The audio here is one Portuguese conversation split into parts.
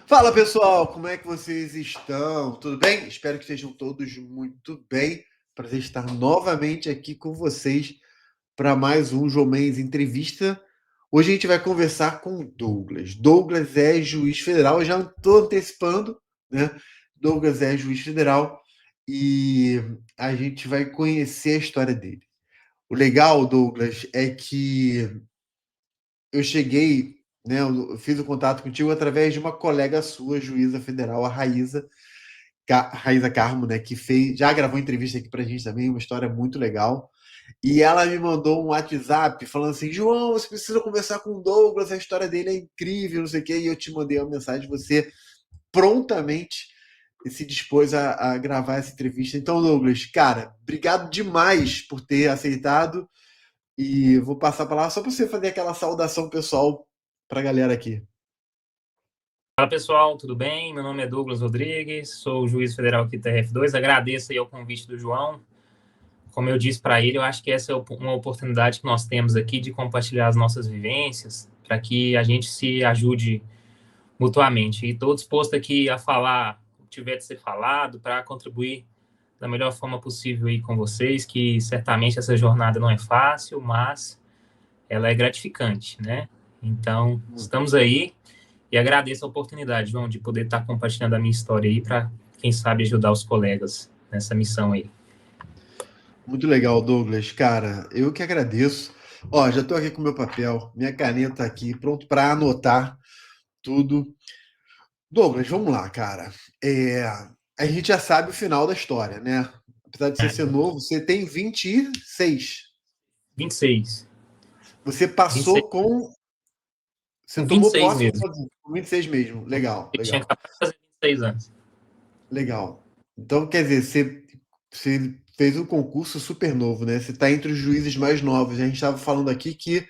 Fala pessoal, como é que vocês estão? Tudo bem? Espero que estejam todos muito bem. Prazer estar novamente aqui com vocês para mais um João Mendes Entrevista. Hoje a gente vai conversar com o Douglas. Douglas é juiz federal, eu já estou antecipando, né? Douglas é juiz federal e a gente vai conhecer a história dele. O legal, Douglas, é que eu cheguei, né? Eu fiz o contato contigo através de uma colega sua, juíza federal, a Raíza Carmo, né? Que fez, já gravou entrevista aqui pra gente também, uma história muito legal. E ela me mandou um WhatsApp falando assim: João, você precisa conversar com o Douglas, a história dele é incrível, não sei o quê. E eu te mandei uma mensagem, você prontamente se dispôs a gravar essa entrevista. Então, Douglas, cara, obrigado demais por ter aceitado. E vou passar a palavra só para você fazer aquela saudação pessoal para a galera aqui. Fala pessoal, tudo bem? Meu nome é Douglas Rodrigues, sou juiz federal aqui da TRF2. Agradeço aí ao convite do João. Como eu disse para ele, eu acho que essa é uma oportunidade que nós temos aqui de compartilhar as nossas vivências para que a gente se ajude mutuamente. E estou disposto aqui a falar o que tiver de ser falado para contribuir da melhor forma possível aí com vocês, que certamente essa jornada não é fácil, mas ela é gratificante, né? Então, estamos aí. E agradeço a oportunidade, João, de poder estar compartilhando a minha história aí para, quem sabe, ajudar os colegas nessa missão aí. Muito legal, Douglas. Cara, eu que agradeço. Ó, já estou aqui com meu papel, minha caneta aqui, pronto para anotar tudo. Douglas, vamos lá, cara. A gente já sabe o final da história, né? Apesar de você ser novo, você tem 26. 26. Você 26 passou com. Você com tomou 26 posse mesmo. com 26 mesmo. Legal, Eu tinha legal. acabado de fazer 26 anos. Legal. Então, quer dizer, você fez um concurso super novo, né? Você está entre os juízes mais novos. A gente estava falando aqui que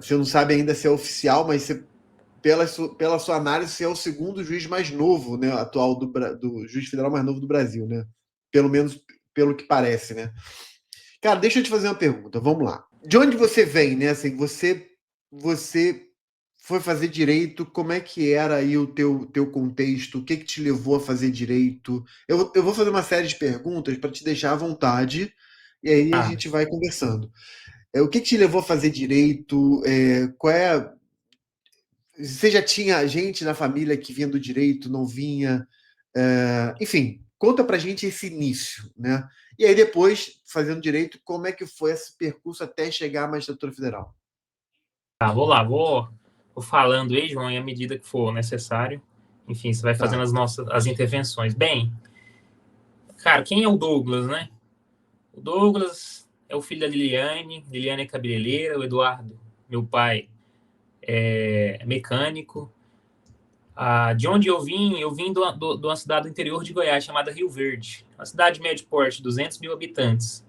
você não sabe ainda se é oficial, mas pela sua análise, você é o segundo juiz mais novo, né? Atual do juiz federal mais novo do Brasil, né? Pelo menos pelo que parece, né? Cara, deixa eu te fazer uma pergunta. Vamos lá. De onde você vem, né? Assim, você foi fazer direito, como é que era aí o teu contexto? O que que te levou a fazer direito? Eu vou fazer uma série de perguntas para te deixar à vontade e aí a Ah, gente vai conversando. O que que te levou a fazer direito? Qual é? Você já tinha gente na família que vinha do direito, não vinha? Enfim, conta pra gente esse início, né? E aí depois, fazendo direito, como é que foi esse percurso até chegar à magistratura federal? vou lá, vou falando aí, João, e à medida que for necessário. Enfim, você vai fazendo Tá. as intervenções. Bem, cara, quem é o Douglas, né? O Douglas é o filho da Liliane. Liliane é cabeleireira. O Eduardo, meu pai, é mecânico. De onde eu vim de uma cidade do interior de Goiás chamada Rio Verde, uma cidade de médio porte, 200 mil habitantes.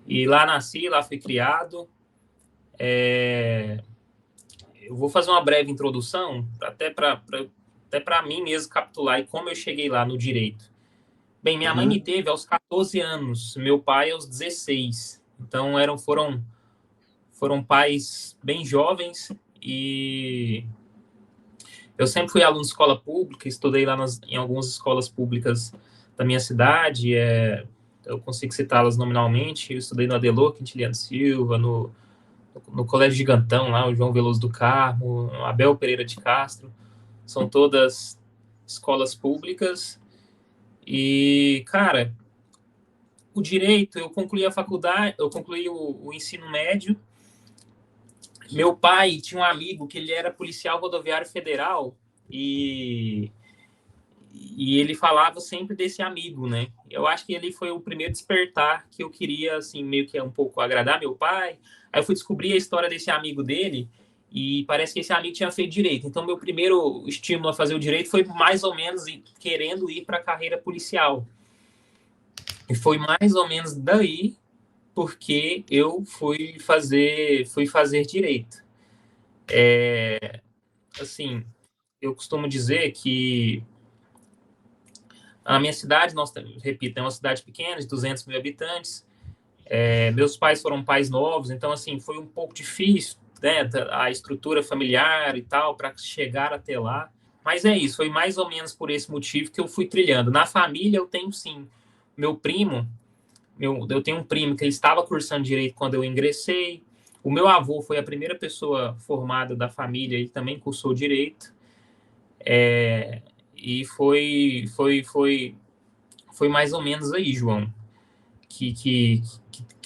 E lá nasci, lá fui criado. Eu vou fazer uma breve introdução, até para mim mesmo capitular e como eu cheguei lá no direito. Bem, minha mãe me Uhum. teve aos 14 anos, meu pai aos 16. Então foram pais bem jovens e eu sempre fui aluno de escola pública, estudei lá em algumas escolas públicas da minha cidade, eu consigo citá-las nominalmente. Eu estudei no Adelor Quintiliano Silva, no Colégio Gigantão, lá, o João Veloso do Carmo, Abel Pereira de Castro. São todas escolas públicas. E, cara, o direito, eu concluí a faculdade, eu concluí o ensino médio. Meu pai tinha um amigo que ele era policial rodoviário federal e e ele falava sempre desse amigo, né? Eu acho que ele foi o primeiro despertar que eu queria, assim, meio que um pouco agradar meu pai. Aí eu fui descobrir a história desse amigo dele e parece que esse amigo tinha feito direito. Então, meu primeiro estímulo a fazer o direito foi mais ou menos querendo ir para a carreira policial. E foi mais ou menos daí porque eu fui fazer direito. Assim, eu costumo dizer que a minha cidade, nós, repito, é uma cidade pequena, de 200 mil habitantes. Meus pais foram pais novos, então, assim, foi um pouco difícil, né, a estrutura familiar e tal, para chegar até lá. Mas é isso, foi mais ou menos por esse motivo que eu fui trilhando. Na família eu tenho sim, meu primo, eu tenho um primo que ele estava cursando direito quando eu ingressei. O meu avô foi a primeira pessoa formada da família, ele também cursou direito. E foi mais ou menos aí, João, que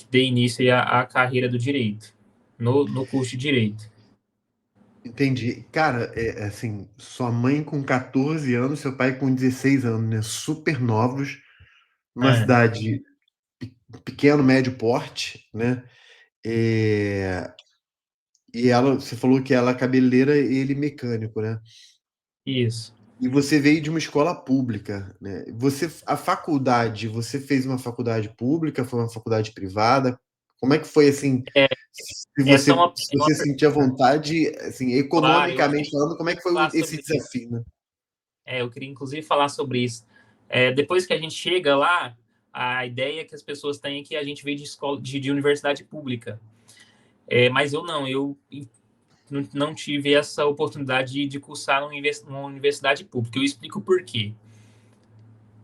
dei início aí à carreira do direito, no curso de direito. Entendi. Cara, assim, sua mãe com 14 anos, seu pai com 16 anos, né? Super novos, numa É, cidade pequeno, médio porte, né? É, e ela, você falou que ela é cabeleireira e ele mecânico, né? isso. E você veio de uma escola pública, né? A faculdade, você fez uma faculdade pública, foi uma faculdade privada? Como é que foi assim? É, Se essa você, se é uma você sentia vontade, assim, claro, eu economicamente queria falando, como é que foi falar esse sobre isso. desafio, né? Eu queria inclusive falar sobre isso. Depois que a gente chega lá, a ideia que as pessoas têm é que a gente veio de escola, de universidade pública. Mas eu não, não tive essa oportunidade de cursar numa universidade pública. Eu explico por quê.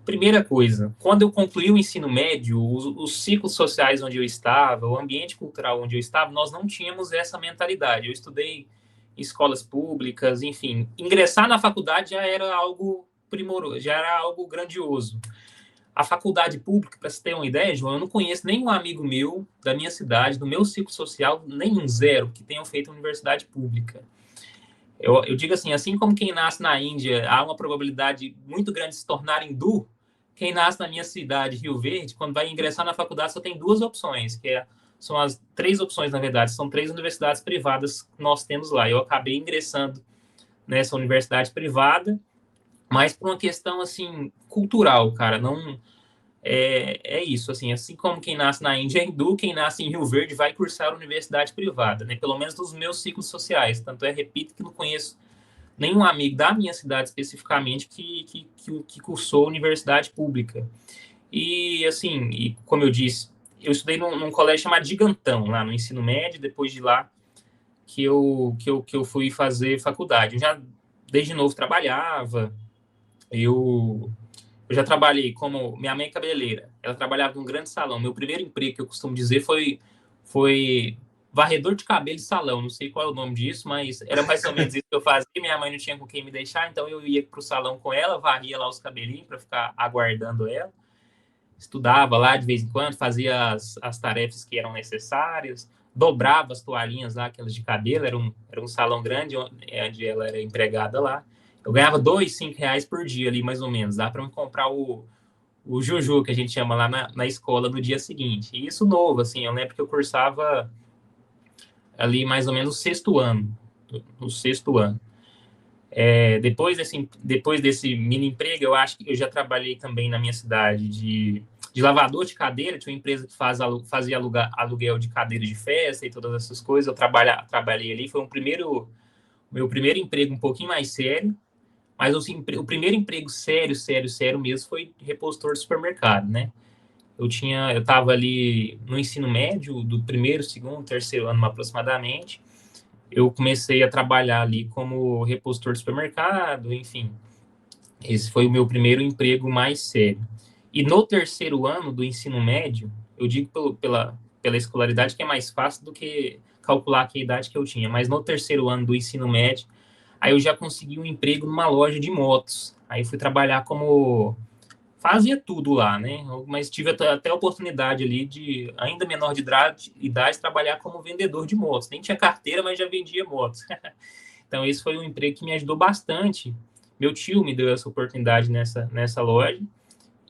Primeira coisa, quando eu concluí o ensino médio, os ciclos sociais onde eu estava, o ambiente cultural onde eu estava, nós não tínhamos essa mentalidade. Eu estudei em escolas públicas, enfim, ingressar na faculdade já era algo primoroso, já era algo grandioso. A faculdade pública, para você ter uma ideia, João, eu não conheço nenhum amigo meu da minha cidade, do meu ciclo social, nenhum zero, que tenham feito universidade pública. Eu digo assim como quem nasce na Índia, há uma probabilidade muito grande de se tornar hindu, quem nasce na minha cidade, Rio Verde, quando vai ingressar na faculdade, só tem duas opções, são as três opções, na verdade, são três universidades privadas que nós temos lá. Eu acabei ingressando nessa universidade privada, mas por uma questão, assim, cultural, cara, não... isso, assim como quem nasce na Índia é hindu, quem nasce em Rio Verde vai cursar universidade privada, né? Pelo menos nos meus ciclos sociais. Tanto repito, que não conheço nenhum amigo da minha cidade especificamente que cursou universidade pública. E, assim, como eu disse, eu estudei num colégio chamado Gigantão, lá no ensino médio, depois de lá que eu fui fazer faculdade. Eu já, desde novo, trabalhava, eu, eu já trabalhei como... Minha mãe é cabeleireira, ela trabalhava num grande salão. Meu primeiro emprego, que eu costumo dizer, foi varredor de cabelo de salão. Não sei qual é o nome disso, mas era mais ou menos isso que eu fazia. Minha mãe não tinha com quem me deixar, então eu ia para o salão com ela, varria lá os cabelinhos para ficar aguardando ela. Estudava lá de vez em quando, fazia as tarefas que eram necessárias, dobrava as toalhinhas lá, aquelas de cabelo. Era um salão grande onde ela era empregada lá. Eu ganhava R$ 2, R$ 5 por dia ali, mais ou menos. Dá para me comprar o Juju, que a gente chama lá na escola, no dia seguinte. E isso novo, assim, eu lembro que eu cursava ali mais ou menos o sexto ano. No sexto ano. Depois desse mini emprego, eu acho que eu já trabalhei também na minha cidade de lavador de cadeira. Tinha uma empresa que fazia aluguel de cadeira de festa e todas essas coisas. Eu trabalhei ali. Foi meu primeiro emprego um pouquinho mais sério. Mas o primeiro emprego sério, sério, sério mesmo foi repositor de supermercado, né? Eu estava ali no ensino médio, do primeiro, segundo, terceiro ano aproximadamente. Eu comecei a trabalhar ali como repositor de supermercado, enfim. Esse foi o meu primeiro emprego mais sério. E no terceiro ano do ensino médio, eu digo pela escolaridade que é mais fácil do que calcular que a idade que eu tinha, mas no terceiro ano do ensino médio, aí eu já consegui um emprego numa loja de motos. Aí fui trabalhar como... Fazia tudo lá, né? Mas tive até a oportunidade ali de, ainda menor de idade, trabalhar como vendedor de motos. Nem tinha carteira, mas já vendia motos. Então, esse foi um emprego que me ajudou bastante. Meu tio me deu essa oportunidade nessa loja,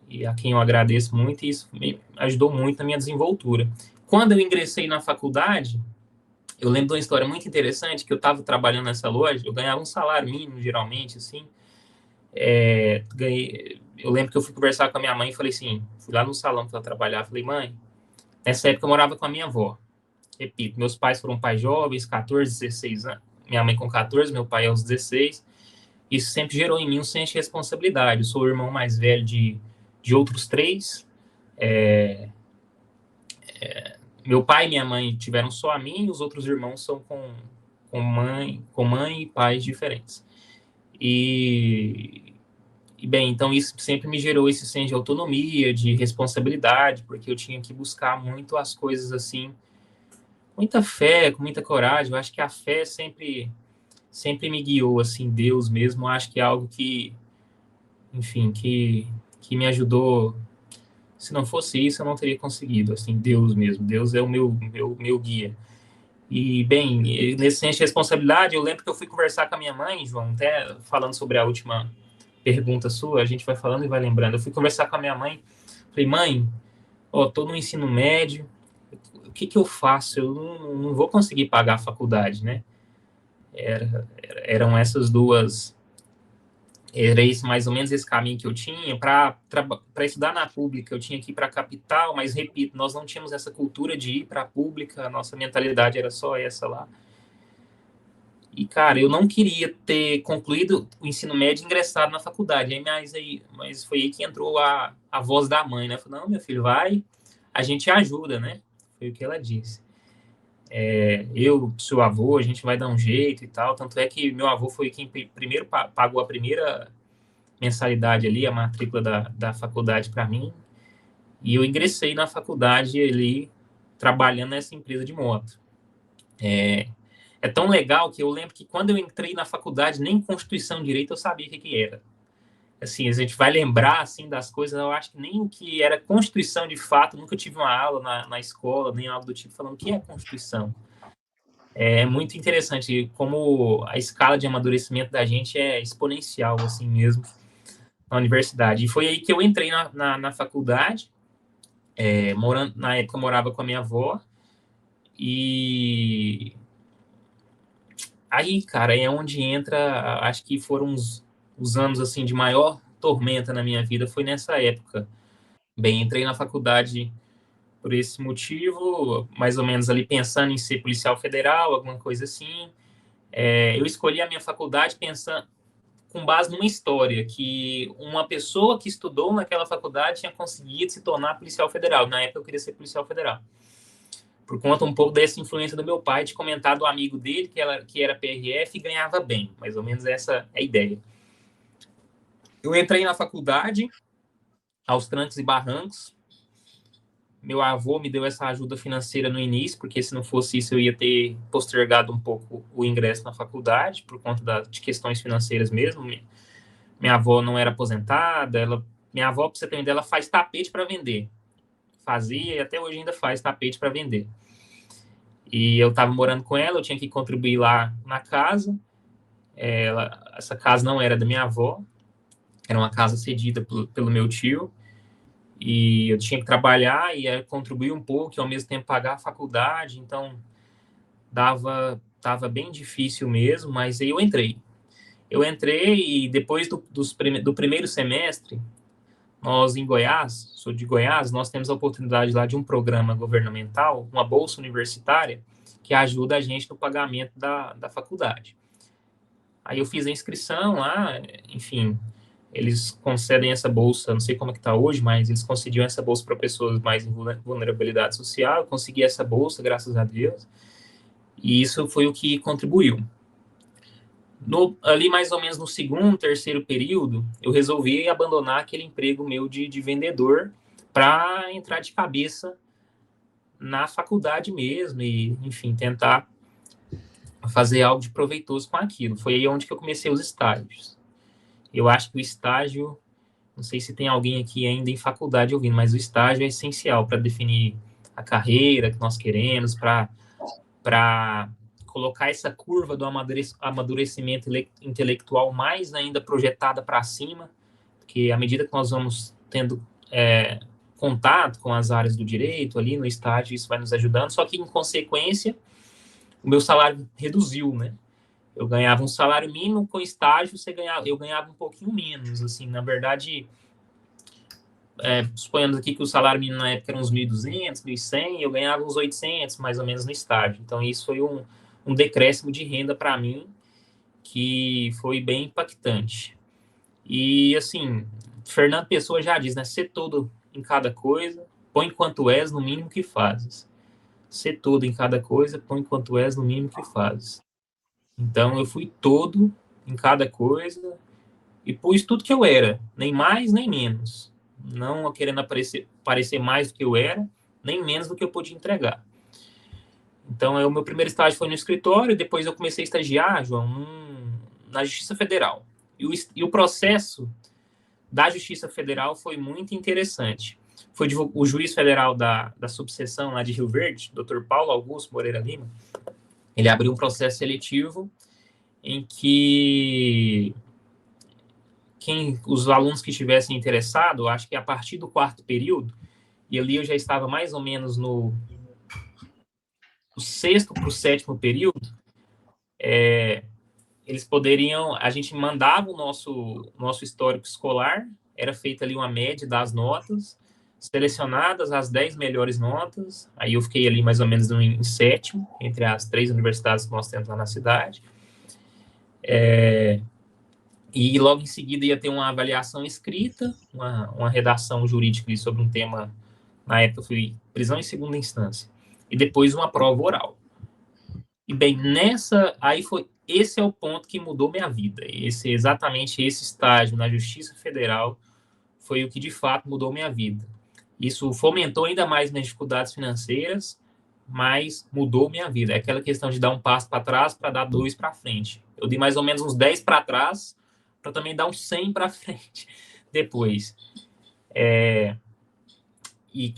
e a quem eu agradeço muito, e isso me ajudou muito na minha desenvoltura. Quando eu ingressei na faculdade, eu lembro de uma história muito interessante, que eu estava trabalhando nessa loja, eu ganhava um salário mínimo, geralmente, assim. Eu lembro que eu fui conversar com a minha mãe e falei assim, fui lá no salão que ela trabalhava, falei, mãe, nessa época eu morava com a minha avó. Repito, meus pais foram pais jovens, 14, 16 anos. Minha mãe com 14, meu pai aos 16. Isso sempre gerou em mim um senso de responsabilidade. Eu sou o irmão mais velho de outros três. Meu pai e minha mãe tiveram só a mim, e os outros irmãos são com mãe e pais diferentes. E bem, então isso sempre me gerou esse senso de autonomia, de responsabilidade, porque eu tinha que buscar muito as coisas assim, muita fé, com muita coragem. Eu acho que a fé sempre me guiou, assim, Deus mesmo. Eu acho que é algo que, enfim, que me ajudou. Se não fosse isso, eu não teria conseguido, assim, Deus mesmo. Deus é o meu guia. E, bem, nesse senso de responsabilidade, eu lembro que eu fui conversar com a minha mãe, João, até falando sobre a última pergunta sua, a gente vai falando e vai lembrando. Eu fui conversar com a minha mãe, falei, mãe, ó, tô no ensino médio, o que que eu faço? Eu não vou conseguir pagar a faculdade, né? Eram essas duas, era esse mais ou menos esse caminho que eu tinha. Para estudar na pública, eu tinha que ir para a capital, mas repito, nós não tínhamos essa cultura de ir para a pública, a nossa mentalidade era só essa lá. E, cara, eu não queria ter concluído o ensino médio e ingressado na faculdade. Mas foi aí que entrou a voz da mãe, né? Falou, não, meu filho, vai, a gente ajuda, né? Foi o que ela disse. Eu, seu avô, a gente vai dar um jeito e tal. Tanto é que meu avô foi quem primeiro pagou a primeira mensalidade ali, a matrícula da faculdade para mim. E eu ingressei na faculdade ali, trabalhando nessa empresa de moto. É tão legal que eu lembro que quando eu entrei na faculdade, nem Constituição e Direito eu sabia o que era. Assim, a gente vai lembrar assim das coisas, eu acho que nem o que era Constituição de fato, nunca tive uma aula na escola, nem algo do tipo falando o que é Constituição. É muito interessante como a escala de amadurecimento da gente é exponencial, assim mesmo, na universidade. E foi aí que eu entrei na faculdade, na época eu morava com a minha avó, e aí, cara, é onde entra, acho que foram os anos, assim, de maior tormenta na minha vida, foi nessa época. Bem, entrei na faculdade por esse motivo, mais ou menos ali pensando em ser policial federal, alguma coisa assim. Eu escolhi a minha faculdade pensando com base numa história, que uma pessoa que estudou naquela faculdade tinha conseguido se tornar policial federal. Na época eu queria ser policial federal. Por conta um pouco dessa influência do meu pai, de comentar do amigo dele, que era PRF e ganhava bem. Mais ou menos essa é a ideia. Eu entrei na faculdade, aos trancos e barrancos. Meu avô me deu essa ajuda financeira no início, porque se não fosse isso eu ia ter postergado um pouco o ingresso na faculdade, por conta de questões financeiras mesmo. Minha avó não era aposentada, minha avó, para você ter uma ideia, ela faz tapete para vender. Fazia e até hoje ainda faz tapete para vender. E eu estava morando com ela, eu tinha que contribuir lá na casa. Essa casa não era da minha avó, era uma casa cedida pelo meu tio. E eu tinha que trabalhar e contribuir um pouco e ao mesmo tempo pagar a faculdade. Então, tava bem difícil mesmo, mas aí eu entrei. Eu entrei e depois do primeiro semestre, nós em Goiás, sou de Goiás, nós temos a oportunidade lá de um programa governamental, uma bolsa universitária, que ajuda a gente no pagamento da faculdade. Aí eu fiz a inscrição lá, enfim, eles concedem essa bolsa, não sei como é que está hoje, mas eles concediam essa bolsa para pessoas mais em vulnerabilidade social, eu consegui essa bolsa, graças a Deus, e isso foi o que contribuiu. Ali mais ou menos no segundo, terceiro período, eu resolvi abandonar aquele emprego meu de vendedor para entrar de cabeça na faculdade mesmo e, enfim, tentar fazer algo de proveitoso com aquilo. Foi aí onde que eu comecei os estágios. Eu acho que o estágio, não sei se tem alguém aqui ainda em faculdade ouvindo, mas o estágio é essencial para definir a carreira que nós queremos, para colocar essa curva do amadurecimento intelectual mais ainda projetada para cima, porque à medida que nós vamos tendo contato com as áreas do direito ali no estágio, isso vai nos ajudando, só que em consequência, o meu salário reduziu, né? Eu ganhava um salário mínimo, com estágio eu ganhava um pouquinho menos, assim, na verdade, suponhamos aqui que o salário mínimo na época era uns 1.200, 1.100, eu ganhava uns 800, mais ou menos, no estágio. Então, isso foi um decréscimo de renda para mim, que foi bem impactante. E, assim, Fernando Pessoa já diz, né? Ser todo em cada coisa, põe quanto és no mínimo que fazes. Ser todo em cada coisa, põe quanto és no mínimo que fazes. Então, eu fui todo em cada coisa e pus tudo que eu era, nem mais nem menos. Não querendo parecer mais do que eu era, nem menos do que eu podia entregar. Então, o meu primeiro estágio foi no escritório, depois eu comecei a estagiar, João, na Justiça Federal. E o processo da Justiça Federal foi muito interessante. Foi o juiz federal da subseção lá de Rio Verde, Dr. Paulo Augusto Moreira Lima, ele abriu um processo seletivo em que os alunos que estivessem interessados, acho que a partir do 4º período, e ali eu já estava mais ou menos no 6º para o 7º período, eles poderiam, a gente mandava o nosso histórico escolar, era feita ali uma média das notas, selecionadas as 10 melhores notas, aí eu fiquei ali mais ou menos em 7º, entre as 3 universidades que nós temos lá na cidade, e logo em seguida ia ter uma avaliação escrita, uma redação jurídica sobre um tema, na época foi prisão em segunda instância, e depois uma prova oral. E bem, esse é o ponto que mudou minha vida. Exatamente esse estágio na Justiça Federal foi o que de fato mudou minha vida. Isso fomentou ainda mais minhas dificuldades financeiras, mas mudou minha vida. É aquela questão de dar um passo para trás para dar 2 para frente. Eu dei mais ou menos uns 10 para trás para também dar uns 100 para frente depois. E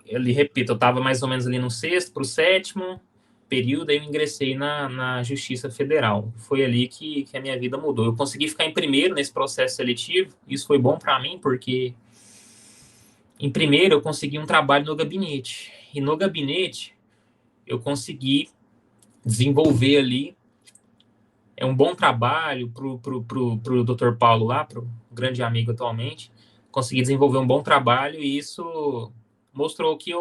ele repito, eu estava mais ou menos ali no 6º para o 7º período, aí eu ingressei na Justiça Federal. Foi ali que a minha vida mudou. Eu consegui ficar em primeiro nesse processo seletivo. Isso foi bom para mim, porque em primeiro eu consegui um trabalho no gabinete. E no gabinete eu consegui desenvolver ali um bom trabalho pro Dr. Paulo lá, pro grande amigo atualmente. Consegui desenvolver um bom trabalho e isso mostrou que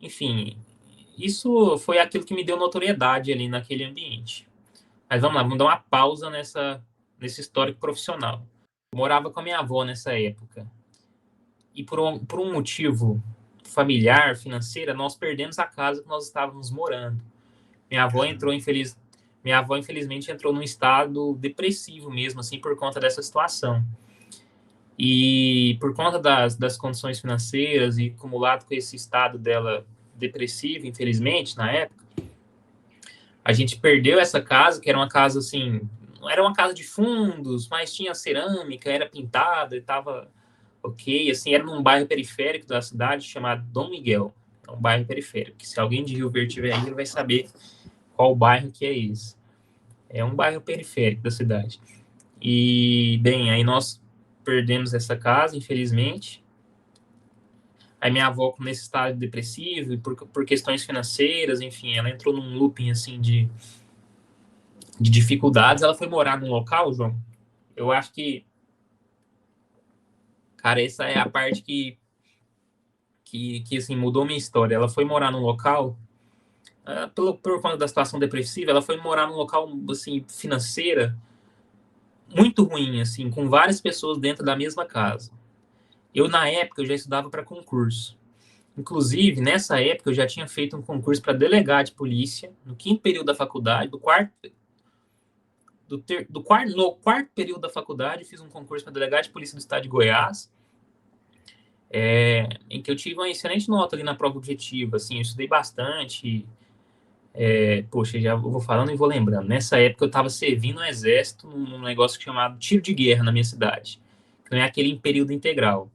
enfim, isso foi aquilo que me deu notoriedade ali naquele ambiente. Mas vamos lá, vamos dar uma pausa nesse histórico profissional. Eu morava com a minha avó nessa época. E por um motivo familiar, financeira, nós perdemos a casa que nós estávamos morando. Minha avó infelizmente entrou num estado depressivo mesmo, assim, por conta dessa situação. E por conta das condições financeiras e acumulado com esse estado dela depressivo, infelizmente, na época, a gente perdeu essa casa, que era uma casa, assim, não era uma casa de fundos, mas tinha cerâmica, era pintada e estava ok, assim, era num bairro periférico da cidade chamado Dom Miguel. É um bairro periférico, que se alguém de Rio Verde estiver aí, ele vai saber qual bairro que é esse. É um bairro periférico da cidade. E, bem, aí nós perdemos essa casa, infelizmente. Aí minha avó, nesse estado depressivo, e por questões financeiras, enfim, ela entrou num looping, assim, de dificuldades. Ela foi morar num local, João, eu acho que, cara, essa é a parte que assim, mudou minha história. Ela foi morar num local, por conta da situação depressiva, ela foi morar num local, assim, financeira, muito ruim, assim, com várias pessoas dentro da mesma casa. Eu, na época, eu já estudava para concurso. Inclusive, nessa época, eu já tinha feito um concurso para delegado de polícia, no 5º período da faculdade, no quarto período da faculdade, fiz um concurso para delegado de polícia do estado de Goiás, em que eu tive uma excelente nota ali na prova objetiva, assim, eu estudei bastante, poxa, já vou falando e vou lembrando. Nessa época, eu estava servindo no exército num negócio chamado tiro de guerra na minha cidade, que não é aquele em período integral.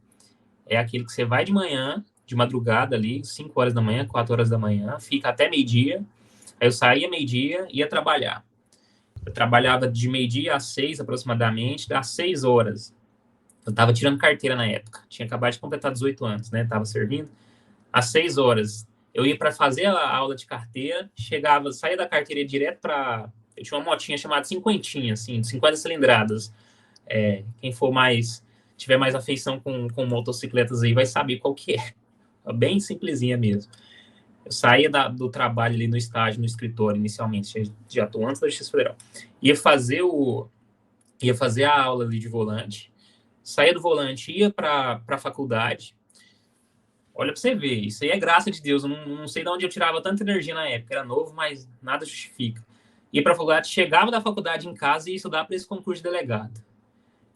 É aquele que você vai de manhã, de madrugada ali, 5 horas da manhã, 4 horas da manhã, fica até meio-dia. Aí eu saía meio-dia e ia trabalhar. Eu trabalhava de meio-dia às 6 aproximadamente, às 6 horas. Eu estava tirando carteira na época. Tinha acabado de completar 18 anos, né? Estava servindo. Às 6 horas, eu ia para fazer a aula de carteira, saía da carteira direto para... Eu tinha uma motinha chamada cinquentinha, assim, de 50 cilindradas. Quem tiver mais afeição com motocicletas aí vai saber qual que é. Bem simplesinha mesmo. Eu saía do trabalho ali no estágio, no escritório, inicialmente, já estou antes da Justiça Federal. Ia fazer a aula ali de volante, saía do volante, ia para a faculdade. Olha para você ver, isso aí é graça de Deus. Eu não sei de onde eu tirava tanta energia na época. Era novo, mas nada justifica. ia para a faculdade, chegava da faculdade em casa e ia estudar para esse concurso de delegado.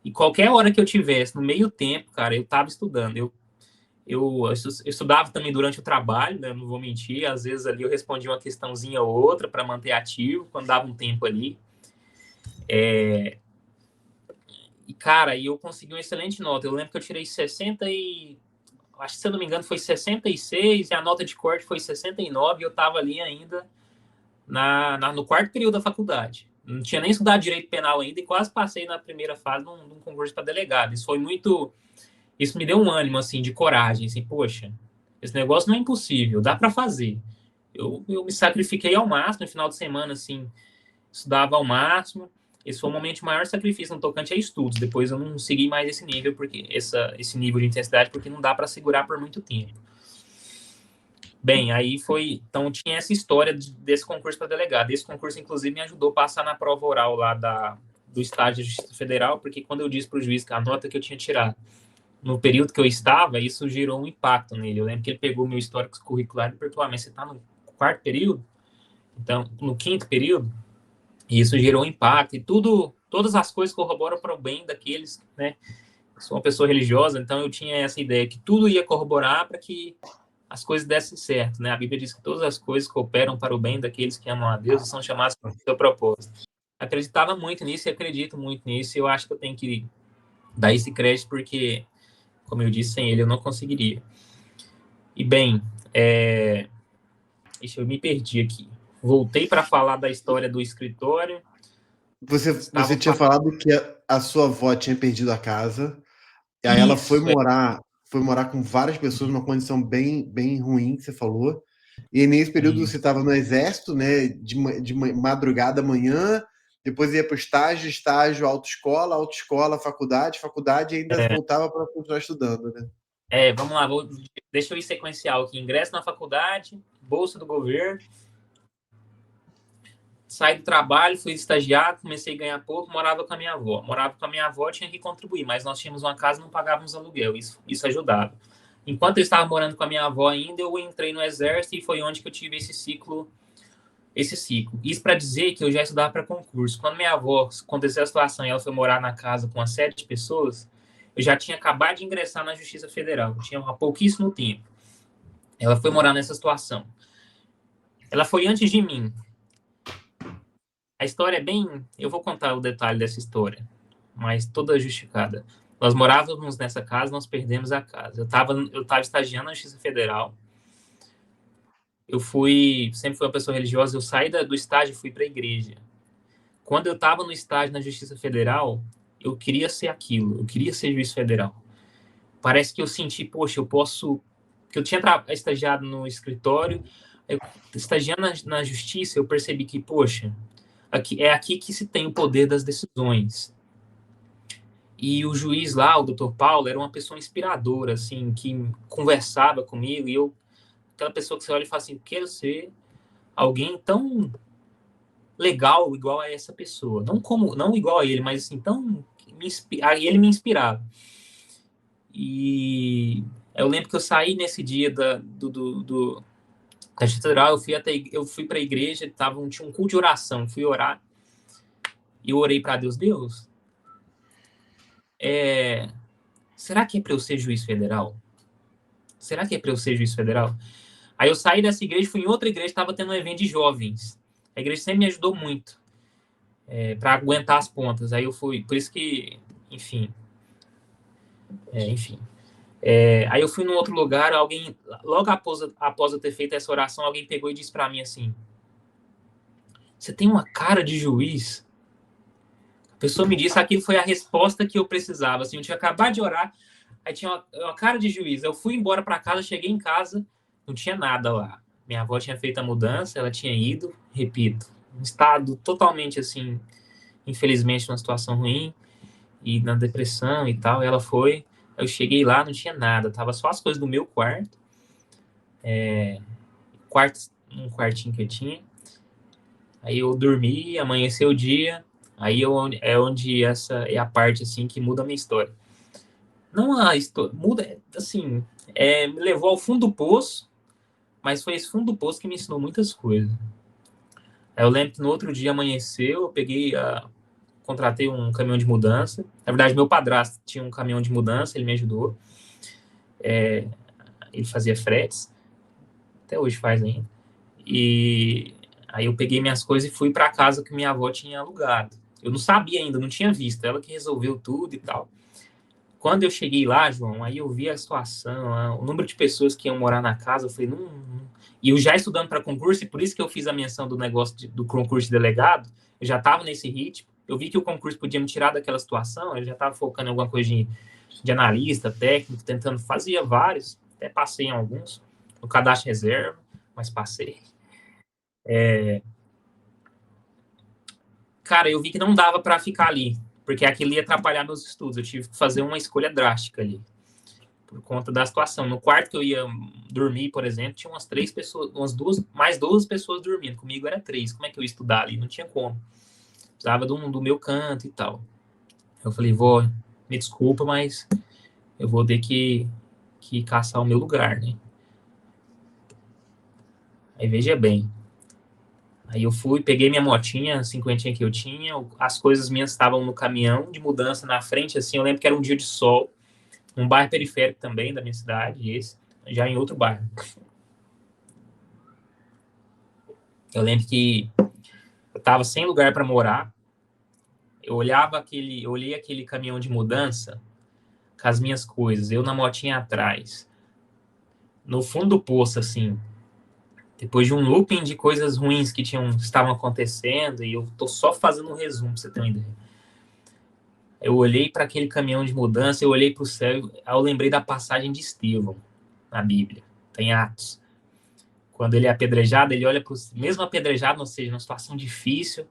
E qualquer hora que eu tivesse, no meio tempo, cara, eu estava estudando. Eu estudava também durante o trabalho, né? Não vou mentir. Às vezes ali eu respondia uma questãozinha ou outra para manter ativo, quando dava um tempo ali. E, cara, eu consegui uma excelente nota. Eu lembro que eu tirei 60 e... Acho que, se eu não me engano, foi 66 e a nota de corte foi 69 e eu estava ali ainda no quarto período da faculdade. Não tinha nem estudado direito penal ainda e quase passei na primeira fase num concurso para delegado. Isso me deu um ânimo, assim, de coragem, assim, poxa, esse negócio não é impossível, dá para fazer. Eu me sacrifiquei ao máximo, no final de semana, assim, estudava ao máximo. Esse foi o momento de maior sacrifício no tocante a estudos. Depois eu não segui mais esse nível, esse nível de intensidade, porque não dá para segurar por muito tempo. Bem, aí foi... Então, tinha essa história desse concurso para delegado. Esse concurso, inclusive, me ajudou a passar na prova oral lá do estágio de Justiça Federal, porque quando eu disse para o juiz que a nota que eu tinha tirado no período que eu estava, isso gerou um impacto nele. Eu lembro que ele pegou meu histórico curricular e perguntou, mas você está no quarto período? Então, no quinto período? E isso gerou um impacto. E todas as coisas corroboram para o bem daqueles, né? Eu sou uma pessoa religiosa, então eu tinha essa ideia que tudo ia corroborar para que as coisas dessem certo, né? A Bíblia diz que todas as coisas cooperam para o bem daqueles que amam a Deus e são chamados para o seu propósito. Acreditava muito nisso e acredito muito nisso. E eu acho que eu tenho que dar esse crédito porque, como eu disse, sem ele eu não conseguiria. E bem, eu me perdi aqui. Voltei para falar da história do escritório. Você tinha falado que a sua avó tinha perdido a casa, e aí ela Isso, foi morar com várias pessoas numa condição bem, bem ruim, que você falou. E nesse período você estava no exército, né? De madrugada, manhã, depois ia para o estágio, autoescola, faculdade, e ainda voltava para continuar estudando, né? Vamos lá, deixa eu ir sequencial aqui. Ingresso na faculdade, bolsa do governo, saí do trabalho, fui estagiar, comecei a ganhar pouco, morava com a minha avó. Morava com a minha avó, tinha que contribuir, mas nós tínhamos uma casa e não pagávamos aluguel, isso ajudava. Enquanto eu estava morando com a minha avó ainda, eu entrei no exército e foi onde que eu tive esse ciclo. Isso para dizer que eu já estudava para concurso. Quando minha avó aconteceu a situação e ela foi morar na casa com as 7 pessoas, eu já tinha acabado de ingressar na Justiça Federal, tinha há pouquíssimo tempo. Ela foi morar nessa situação. Ela foi antes de mim. A história é bem... Eu vou contar o detalhe dessa história, mas toda justificada. Nós morávamos nessa casa, nós perdemos a casa. Eu estava estagiando na Justiça Federal. Sempre fui uma pessoa religiosa, eu saí do estágio e fui para a igreja. Quando eu estava no estágio na Justiça Federal, eu queria ser aquilo, eu queria ser juiz federal. Parece que eu senti, poxa, eu posso... Porque eu tinha estagiado no escritório, estagiando na justiça, eu percebi que, poxa, é aqui que se tem o poder das decisões. E o juiz lá, o doutor Paulo, era uma pessoa inspiradora, assim, que conversava comigo, e aquela pessoa que você olha e fala assim, quero ser alguém tão legal igual a essa pessoa. Não igual a ele, mas assim, ele me inspirava. E eu lembro que eu saí nesse dia da catedral, eu fui para a igreja, tinha um culto de oração, fui orar, e eu orei para Deus, será que é para eu ser juiz federal? Será que é para eu ser juiz federal? Aí eu saí dessa igreja, fui em outra igreja, estava tendo um evento de jovens. A igreja sempre me ajudou muito para aguentar as pontas. Aí eu fui, por isso que, enfim. Aí eu fui num outro lugar, alguém, logo após eu ter feito essa oração, alguém pegou e disse para mim assim: você tem uma cara de juiz? A pessoa me disse, aquilo foi a resposta que eu precisava. Assim, eu tinha acabado de orar, aí tinha uma cara de juiz. Eu fui embora para casa, cheguei em casa, não tinha nada lá. Minha avó tinha feito a mudança, ela tinha ido, repito, um estado totalmente assim, infelizmente, numa situação ruim, e na depressão e tal, e ela foi. Eu cheguei lá, não tinha nada, tava só as coisas do meu quarto, um quartinho que eu tinha. Aí eu dormi, amanheceu o dia, aí é onde essa é a parte assim que muda a minha história. Não a história, muda, assim, me levou ao fundo do poço, mas foi esse fundo do poço que me ensinou muitas coisas. Aí eu lembro que no outro dia amanheceu, eu peguei, contratei um caminhão de mudança. Na verdade, meu padrasto tinha um caminhão de mudança, ele me ajudou. Ele fazia fretes, até hoje faz ainda. E aí eu peguei minhas coisas e fui para a casa que minha avó tinha alugado. Eu não sabia ainda, não tinha visto, ela que resolveu tudo e tal. Quando eu cheguei lá, João, aí eu vi a situação, o número de pessoas que iam morar na casa, eu falei, não. E eu já estudando para concurso, e por isso que eu fiz a menção do negócio do concurso de delegado, eu já estava nesse ritmo, eu vi que o concurso podia me tirar daquela situação, eu já estava focando em alguma coisa de analista, técnico, tentando, fazia vários, até passei em alguns, no cadastro reserva, mas passei. Cara, eu vi que não dava para ficar ali, porque aquilo ia atrapalhar meus estudos, eu tive que fazer uma escolha drástica ali, por conta da situação. No quarto que eu ia dormir, por exemplo, tinha umas 3 pessoas, mais 2 pessoas dormindo. Comigo era 3. Como é que eu ia estudar ali? Não tinha como. Precisava do meu canto e tal. Eu falei, vó, me desculpa, mas eu vou ter que caçar o meu lugar, né? Aí veja bem. Aí eu fui, peguei minha motinha, a cinquentinha que eu tinha, as coisas minhas estavam no caminhão de mudança na frente, assim, eu lembro que era um dia de sol, um bairro periférico também da minha cidade, esse, já em outro bairro. Eu lembro que eu tava sem lugar para morar. Eu olhei aquele caminhão de mudança com as minhas coisas, eu na motinha atrás, no fundo do poço, assim, depois de um looping de coisas ruins que estavam acontecendo, e eu tô só fazendo um resumo pra você ter uma ideia. Eu olhei para aquele caminhão de mudança, eu olhei para o céu, eu lembrei da passagem de Estevão na Bíblia, tem Atos. Quando ele é apedrejado, ele olha para o mesmo apedrejado, ou seja, numa situação difícil,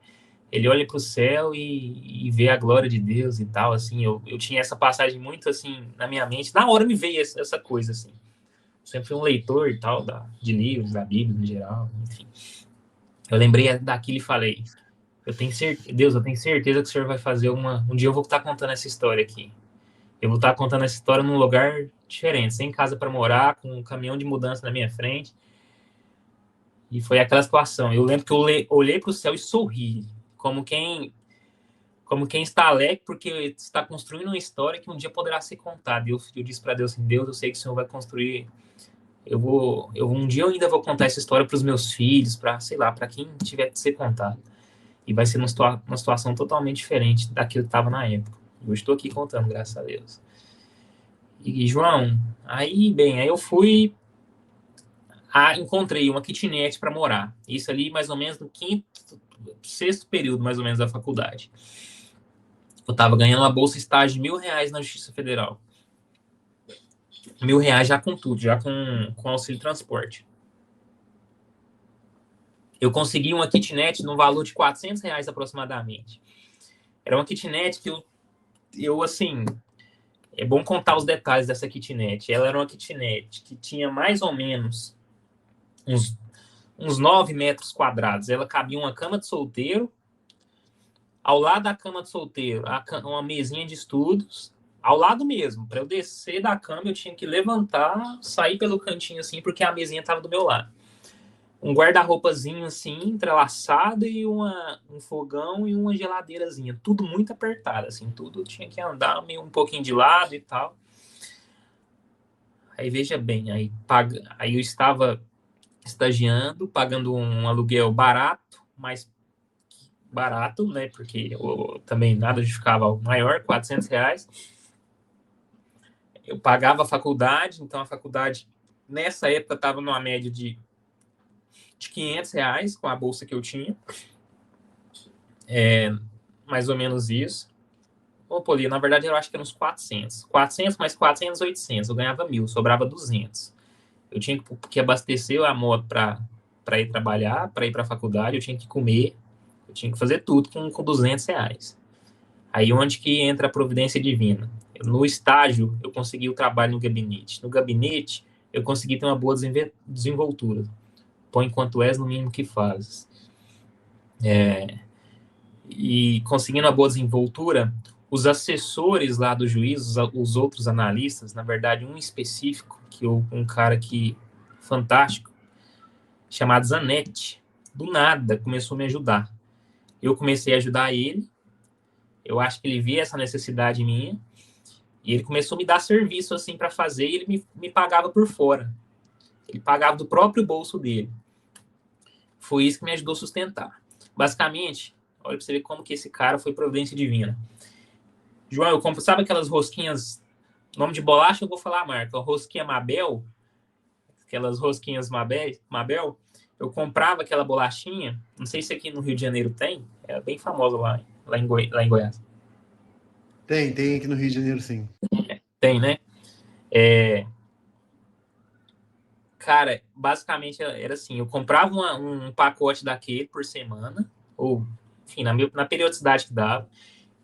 ele olha para o céu e vê a glória de Deus e tal, assim, eu tinha essa passagem muito, assim, na minha mente, na hora me veio essa coisa, assim, eu sempre fui um leitor e tal, de livros, da Bíblia, em geral, enfim, eu lembrei daquilo e falei, Deus, eu tenho certeza que o Senhor vai fazer um dia eu vou estar contando essa história aqui, eu vou estar contando essa história num lugar diferente, sem casa para morar, com um caminhão de mudança na minha frente, e foi aquela situação, eu lembro que eu olhei para o céu e sorri, como quem está alegre porque está construindo uma história que um dia poderá ser contada. Eu disse para Deus assim, Deus, eu sei que o Senhor vai construir. Um dia eu ainda vou contar essa história para os meus filhos, para, sei lá, para quem tiver que ser contado. E vai ser uma situação totalmente diferente daquilo que estava na época. Eu estou aqui contando, graças a Deus. E, João, aí eu fui, encontrei uma kitnet para morar. Isso ali mais ou menos no sexto período, mais ou menos, da faculdade. Eu estava ganhando uma bolsa estágio de R$ 1.000 na Justiça Federal. R$ 1.000 já com tudo, já com auxílio transporte. Eu consegui uma kitnet no valor de R$ 400 aproximadamente. Era uma kitnet que eu assim, é bom contar os detalhes dessa kitnet. Ela era uma kitnet que tinha mais ou menos uns 9 metros quadrados. Ela cabia uma cama de solteiro, ao lado da cama de solteiro, uma mesinha de estudos, ao lado mesmo. Para eu descer da cama, eu tinha que levantar, sair pelo cantinho assim, porque a mesinha estava do meu lado. Um guarda-roupazinho assim, entrelaçado, e um fogão e uma geladeirazinha. Tudo muito apertado, assim, tudo tinha que andar meio um pouquinho de lado e tal. Aí veja bem, aí eu estava estagiando, pagando um aluguel barato, mas barato, né? Porque também nada justificava maior, R$ 400. Eu pagava a faculdade, então a faculdade nessa época estava numa média de R$ 500 com a bolsa que eu tinha. Mais ou menos isso. Ô, Poli, na verdade eu acho que eram uns 400. 400 mais 400, 800. Eu ganhava 1.000, sobrava 200. Eu tinha que abastecer a moto para ir trabalhar, para ir para a faculdade, eu tinha que comer, eu tinha que fazer tudo com R$ 200. Aí onde que entra a providência divina? No estágio, eu consegui o trabalho no gabinete. No gabinete, eu consegui ter uma boa desenvoltura. Põe quanto és no mínimo que fazes. E conseguindo uma boa desenvoltura, os assessores lá do juiz, os outros analistas, na verdade, um específico, um cara que fantástico, chamado Zanetti, do nada, começou a me ajudar. Eu comecei a ajudar ele, eu acho que ele via essa necessidade minha, e ele começou a me dar serviço assim para fazer, e ele me pagava por fora. Ele pagava do próprio bolso dele. Foi isso que me ajudou a sustentar. Basicamente, olha para você ver como que esse cara foi providência divina. João, eu compro, sabe aquelas rosquinhas, nome de bolacha, eu vou falar a marca, rosquinha Mabel, aquelas rosquinhas Mabel, eu comprava aquela bolachinha, não sei se aqui no Rio de Janeiro tem, é bem famosa lá em Goiás. Tem aqui no Rio de Janeiro, sim. Tem, né? Cara, basicamente era assim, eu comprava um pacote daquele por semana, ou, enfim, na periodicidade que dava,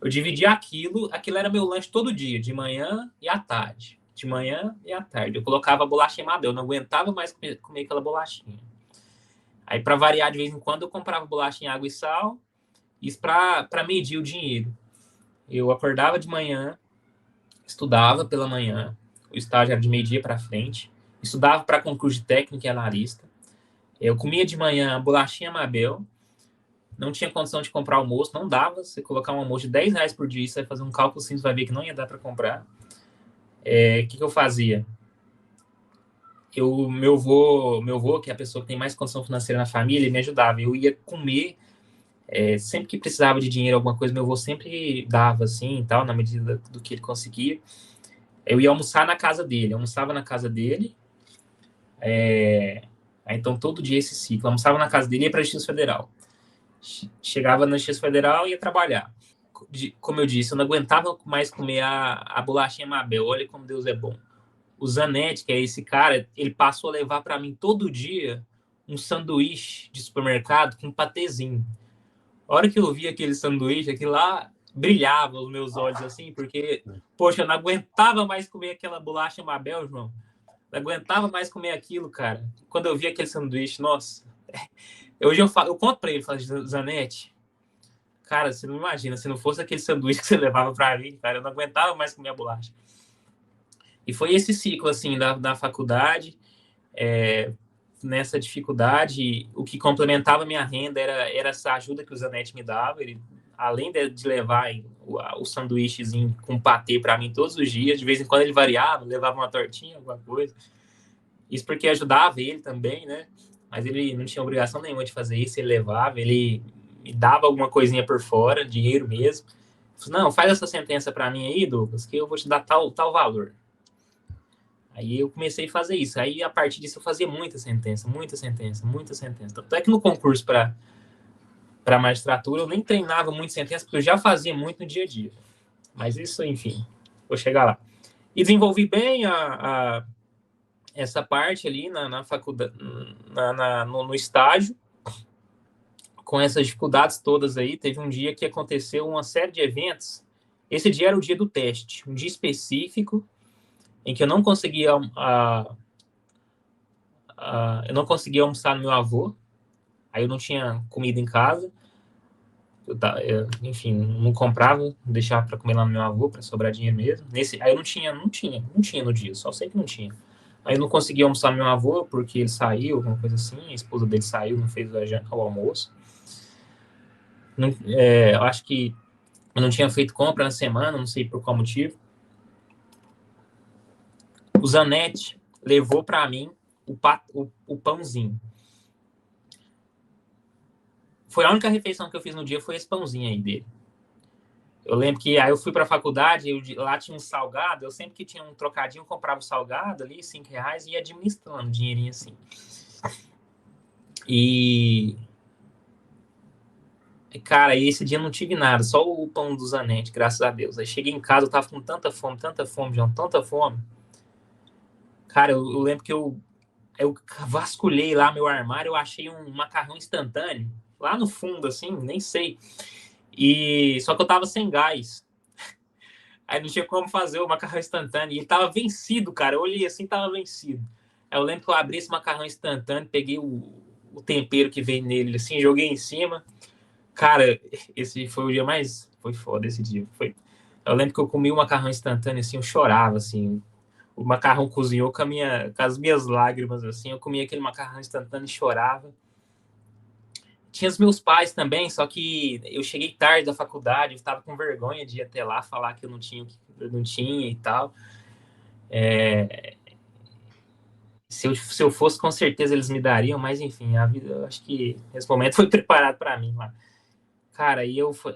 eu dividia aquilo era meu lanche todo dia, de manhã e à tarde. De manhã e à tarde. Eu colocava a bolachinha Mabel, eu não aguentava mais comer aquela bolachinha. Aí, para variar, de vez em quando, eu comprava bolacha em água e sal, isso para medir o dinheiro. Eu acordava de manhã, estudava pela manhã, o estágio era de meio-dia para frente, estudava para concurso de técnico e analista. Eu comia de manhã bolachinha Mabel, não tinha condição de comprar almoço, não dava. Você colocar um almoço de R$ 10 por dia, você vai fazer um cálculo assim, você vai ver que não ia dar para comprar. O que eu fazia? Meu avô, que é a pessoa que tem mais condição financeira na família, ele me ajudava. Eu ia comer, sempre que precisava de dinheiro, alguma coisa, meu avô sempre dava, assim, e tal, na medida do que ele conseguia. Eu ia almoçar na casa dele, eu almoçava na casa dele, então todo dia esse ciclo. Eu almoçava na casa dele e ia para a Justiça Federal. Chegava na Justiça Federal e ia trabalhar. Como eu disse, eu não aguentava mais comer a bolachinha Mabel, olha como Deus é bom. O Zanetti, que é esse cara, ele passou a levar para mim todo dia um sanduíche de supermercado com patezinho. A hora que eu vi aquele sanduíche, aquilo lá brilhava os meus olhos assim, porque, poxa, eu não aguentava mais comer aquela bolacha Mabel, João. Não aguentava mais comer aquilo, cara. Quando eu vi aquele sanduíche, nossa. Hoje eu conto para ele, falo, Zanetti, cara, você não imagina, se não fosse aquele sanduíche que você levava para mim, cara, eu não aguentava mais comer a bolacha. E foi esse ciclo, assim, da faculdade, nessa dificuldade, o que complementava minha renda era essa ajuda que o Zanetti me dava. Ele, além de levar o sanduíchezinho com patê para mim todos os dias, de vez em quando ele variava, levava uma tortinha, alguma coisa. Isso porque ajudava ele também, né? Mas ele não tinha obrigação nenhuma de fazer isso, ele levava, ele me dava alguma coisinha por fora, dinheiro mesmo. Falei, não, faz essa sentença para mim aí, Douglas, que eu vou te dar tal valor. Aí eu comecei a fazer isso. Aí, a partir disso, eu fazia muita sentença. Tanto é que no concurso para magistratura, eu nem treinava muito sentença, porque eu já fazia muito no dia a dia. Mas isso, enfim, vou chegar lá. E desenvolvi bem essa parte ali na faculdade, no estágio, com essas dificuldades todas aí. Teve um dia que aconteceu uma série de eventos. Esse dia era o dia do teste, um dia específico, em que eu não conseguia eu não conseguia almoçar no meu avô, aí eu não tinha comida em casa, enfim, não comprava, deixava para comer lá no meu avô, para sobrar dinheiro mesmo. Aí eu não tinha no dia, só sei que não tinha. Aí eu não conseguia almoçar no meu avô, porque ele saiu, alguma coisa assim, a esposa dele saiu, não fez o almoço. Eu acho que eu não tinha feito compra na semana, não sei por qual motivo. O Zanetti levou para mim o pãozinho. Foi a única refeição que eu fiz no dia, foi esse pãozinho aí dele. Eu lembro que aí eu fui para a faculdade, lá tinha um salgado, eu sempre que tinha um trocadinho, eu comprava o salgado ali, R$ 5, e ia administrando dinheirinho assim. E, cara, esse dia eu não tive nada, só o pão do Zanetti, graças a Deus. Aí cheguei em casa, eu tava com tanta fome, João, tanta fome. Cara, eu lembro que eu vasculhei lá meu armário, eu achei um macarrão instantâneo, lá no fundo, assim, nem sei. Só que eu tava sem gás. Aí não tinha como fazer o macarrão instantâneo. E ele tava vencido, cara. Eu olhei assim, tava vencido. Aí eu lembro que eu abri esse macarrão instantâneo, peguei o tempero que veio nele, assim, joguei em cima. Cara, esse foi o dia mais... Foi foda esse dia. Eu lembro que eu comi o macarrão instantâneo, assim, eu chorava, assim. O macarrão cozinhou com as minhas lágrimas, assim. Eu comia aquele macarrão instantâneo e chorava. tinha os meus pais também, só que eu cheguei tarde da faculdade, eu estava com vergonha de ir até lá falar que eu não tinha e tal. Se eu fosse, com certeza eles me dariam, mas enfim, a vida, eu acho que esse momento foi preparado para mim lá. Cara,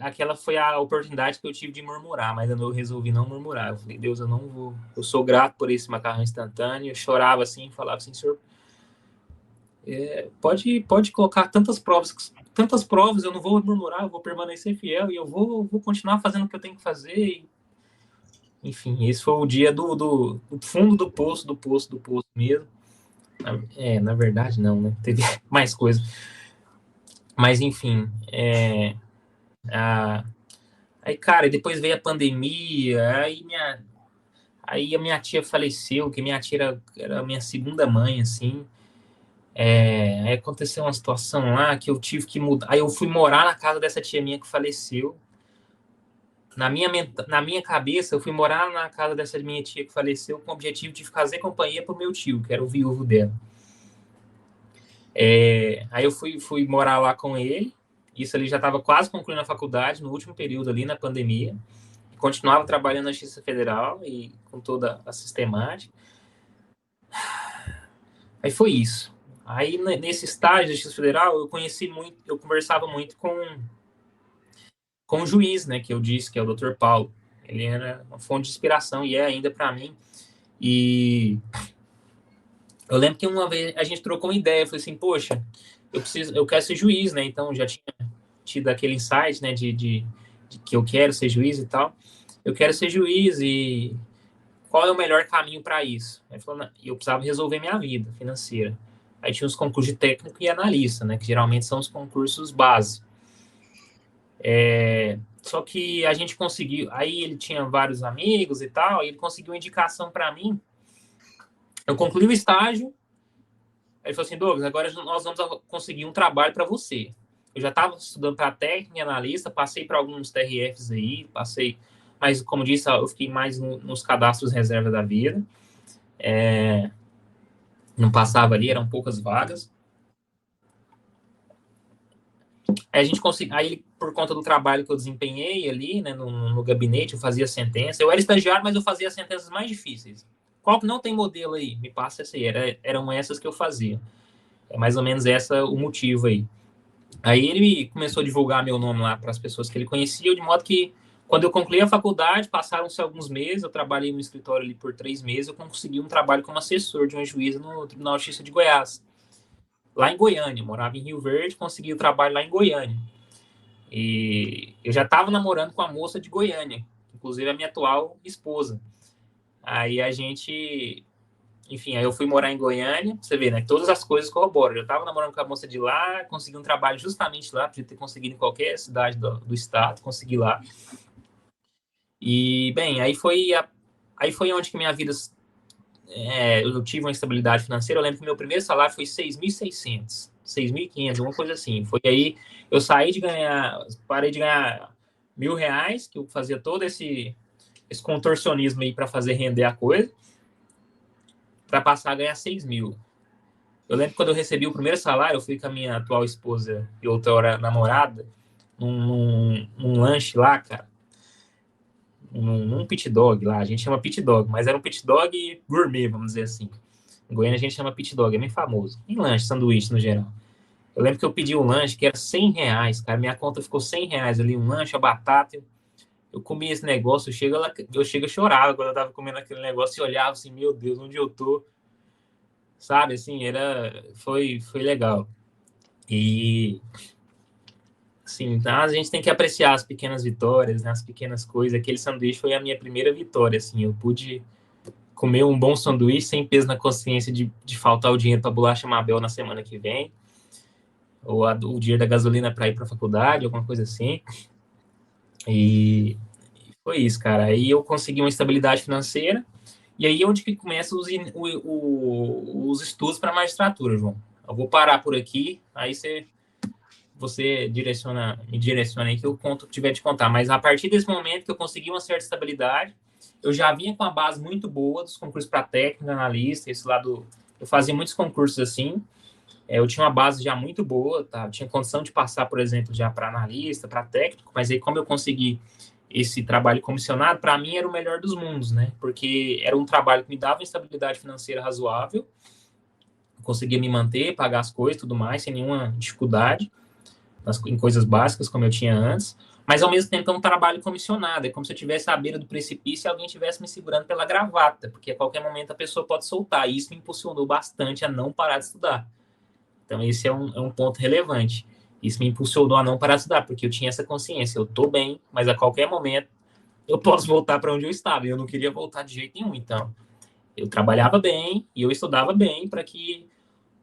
aquela foi a oportunidade que eu tive de murmurar, mas eu resolvi não murmurar. Eu falei, Deus, eu não vou. Eu sou grato por esse macarrão instantâneo. Eu chorava assim, falava assim, Senhor, pode colocar tantas provas, eu não vou murmurar, eu vou permanecer fiel e eu vou continuar fazendo o que eu tenho que fazer. Enfim, esse foi o dia do fundo do poço mesmo. Na verdade, não, né? Teve mais coisa. Mas, enfim, aí, cara, depois veio a pandemia, aí a minha tia faleceu, que minha tia era a minha segunda mãe, assim. Aí aconteceu uma situação lá que eu tive que mudar. Aí eu fui morar na casa dessa tia minha que faleceu. Na minha cabeça, eu fui morar na casa dessa minha tia que faleceu com o objetivo de fazer companhia pro meu tio, que era o viúvo dela. Aí eu fui morar lá com ele. Isso ali já estava quase concluindo a faculdade, no último período ali, na pandemia. Continuava trabalhando na Justiça Federal e com toda a sistemática. Aí foi isso. Aí, nesse estágio da Justiça Federal, eu conversava muito com o juiz, né, que eu disse, que é o Dr. Paulo. Ele era uma fonte de inspiração e é ainda para mim. E eu lembro que uma vez a gente trocou uma ideia, eu falei assim, poxa, eu quero ser juiz, né? Então já tinha tido aquele insight, né, de que eu quero ser juiz e tal. Eu quero ser juiz e qual é o melhor caminho para isso? Aí falou, eu precisava resolver minha vida financeira. Aí tinha os concursos de técnico e analista, né, que geralmente são os concursos base. Só que a gente conseguiu, aí ele tinha vários amigos e tal, e ele conseguiu uma indicação para mim. Eu concluí o estágio, aí ele falou assim, Douglas, agora nós vamos conseguir um trabalho para você. Eu já estava estudando para técnico e analista, passei para alguns TRFs aí, mas como disse, eu fiquei mais nos cadastros reserva da vida. Não passava ali, eram poucas vagas. Aí a gente conseguiu, aí por conta do trabalho que eu desempenhei ali, né, no gabinete, eu fazia sentença. Eu era estagiário, mas eu fazia as sentenças mais difíceis. Qual que não tem modelo aí? Me passa essa aí. Eram essas que eu fazia. É mais ou menos o motivo aí. Aí ele começou a divulgar meu nome lá para as pessoas que ele conhecia, de modo que quando eu concluí a faculdade, passaram-se alguns meses, eu trabalhei no escritório ali por 3 meses, eu consegui um trabalho como assessor de uma juíza no Tribunal de Justiça de Goiás. Lá em Goiânia, eu morava em Rio Verde, consegui o trabalho lá em Goiânia. E eu já estava namorando com a moça de Goiânia, inclusive a minha atual esposa. Aí enfim, aí eu fui morar em Goiânia, você vê, né? Todas as coisas corroboram. Eu estava namorando com a moça de lá, consegui um trabalho justamente lá, podia ter conseguido em qualquer cidade do estado, consegui lá. E, bem, aí foi onde que minha vida... eu tive uma estabilidade financeira. Eu lembro que meu primeiro salário foi 6.600, 6.500, alguma coisa assim. Foi aí, eu parei de ganhar R$ 1.000, que eu fazia todo esse contorcionismo aí para fazer render a coisa, para passar a ganhar 6.000. Eu lembro que quando eu recebi o primeiro salário, eu fui com a minha atual esposa e outra namorada num lanche lá, cara, num pit dog lá. A gente chama pit dog, mas era um pit dog gourmet, vamos dizer assim. Em Goiânia a gente chama pit dog, é bem famoso. Em lanche, sanduíche no geral. Eu lembro que eu pedi um lanche que era R$ 100, cara. Minha conta ficou R$ 100 ali, um lanche, a batata. Eu comi esse negócio, eu chego a chorar quando eu tava comendo aquele negócio e olhava assim, meu Deus, onde eu tô? Sabe, assim, foi legal. E, assim, então a gente tem que apreciar as pequenas vitórias, né, as pequenas coisas. Aquele sanduíche foi a minha primeira vitória, assim, eu pude comer um bom sanduíche sem peso na consciência de faltar o dinheiro para bolacha Mabel na semana que vem, ou o dinheiro da gasolina para ir para a faculdade, alguma coisa assim. E foi isso, cara. Aí eu consegui uma estabilidade financeira, e aí é onde que começa os estudos para magistratura, João. Eu vou parar por aqui, aí você me direciona aí que eu conto o que tiver de contar. Mas a partir desse momento que eu consegui uma certa estabilidade, eu já vinha com uma base muito boa dos concursos para técnico, analista, esse lado... Eu fazia muitos concursos assim, eu tinha uma base já muito boa, tá? Eu tinha condição de passar, por exemplo, já para analista, para técnico, mas aí como eu consegui esse trabalho comissionado, para mim era o melhor dos mundos, né? Porque era um trabalho que me dava uma estabilidade financeira razoável, eu conseguia me manter, pagar as coisas, tudo mais, sem nenhuma dificuldade, em coisas básicas como eu tinha antes, mas ao mesmo tempo é um trabalho comissionado, é como se eu estivesse à beira do precipício e alguém estivesse me segurando pela gravata, porque a qualquer momento a pessoa pode soltar, e isso me impulsionou bastante a não parar de estudar. Então, esse é um ponto relevante. Isso me impulsionou a não parar de estudar, porque eu tinha essa consciência. Eu estou bem, mas a qualquer momento eu posso voltar para onde eu estava. E eu não queria voltar de jeito nenhum. Então, eu trabalhava bem e eu estudava bem para que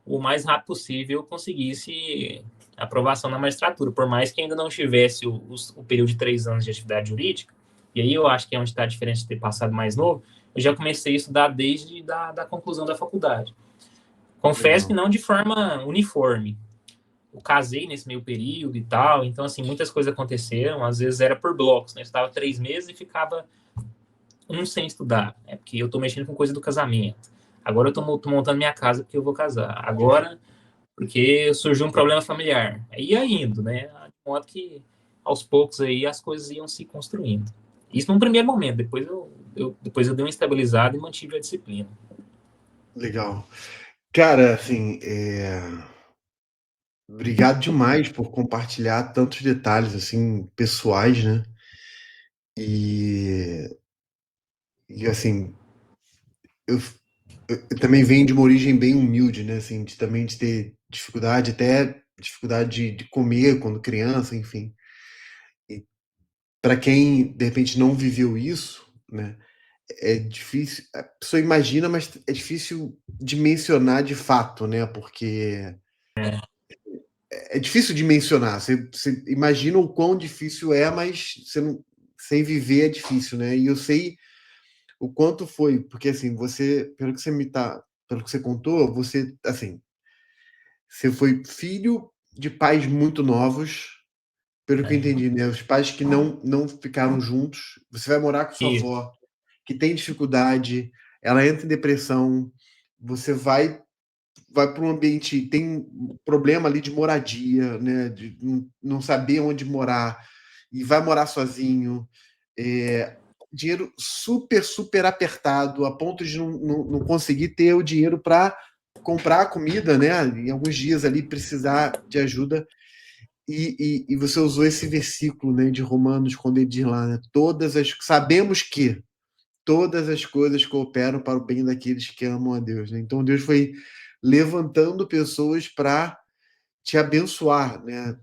o mais rápido possível eu conseguisse aprovação na magistratura. Por mais que ainda não tivesse o período de 3 anos de atividade jurídica, e aí eu acho que é onde está a diferença de ter passado mais novo, eu já comecei a estudar desde da conclusão da faculdade. Confesso que Legal. não de forma uniforme. Eu casei nesse meio período e tal, então, assim, muitas coisas aconteceram, às vezes era por blocos, né? Eu estava 3 meses e ficava sem estudar, é porque eu tô mexendo com coisa do casamento. Agora eu tô montando minha casa porque eu vou casar. Agora, porque surgiu um problema familiar. Aí ia indo, né? De modo que, aos poucos aí, as coisas iam se construindo. Isso num primeiro momento, depois eu dei uma estabilizada e mantive a disciplina. Legal. Cara, assim, obrigado demais por compartilhar tantos detalhes, assim, pessoais, né? E, e assim, eu, eu também venho de uma origem bem humilde, né? Assim, também de ter dificuldade, até dificuldade de comer quando criança, enfim. E para quem, de repente, não viveu isso, né? É difícil, a pessoa imagina, mas é difícil dimensionar de fato, né? Porque é difícil dimensionar. Você imagina o quão difícil é, mas você não, sem viver é difícil, né? E eu sei o quanto foi, porque assim, você, pelo que você contou, você, assim, você foi filho de pais muito novos, pelo que eu É, entendi, né? Os pais que não ficaram juntos. Você vai morar com sua e, avó, que tem dificuldade, ela entra em depressão, você vai para um ambiente, tem um problema ali de moradia, né? De não saber onde morar, e vai morar sozinho. É, dinheiro super, super apertado, a ponto de não conseguir ter o dinheiro para comprar a comida, né? Em alguns dias ali precisar de ajuda. E você usou esse versículo, né, de Romanos, quando ele diz lá, né, sabemos que todas as coisas cooperam para o bem daqueles que amam a Deus, né? Então Deus foi levantando pessoas para te abençoar, né?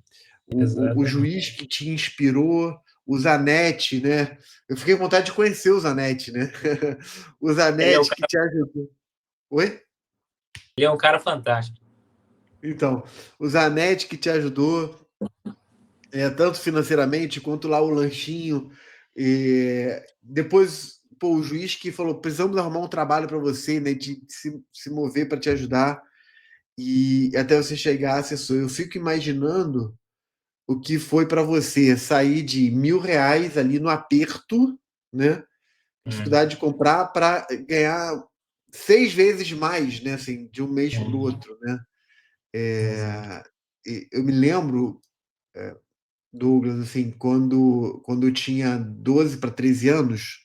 O exatamente. juiz que te inspirou, o Zanetti, né? Eu fiquei com vontade de conhecer o Zanetti, né? O Ele é, o Zanetti que cara, te ajudou. Oi? ele é um cara fantástico. Então, o Zanetti que te ajudou, tanto financeiramente quanto lá o lanchinho. Depois, pô, o juiz que falou: precisamos arrumar um trabalho para você, né? De se mover para te ajudar. E até você chegar a assessor. Eu fico imaginando o que foi para você sair de R$ 1.000 ali no aperto, né? Hum, Dificuldade de comprar para ganhar 6 vezes mais, né? Assim, de um mês para o hum, outro, né? exato. Eu me lembro, Douglas, assim, quando eu tinha 12 para 13 anos,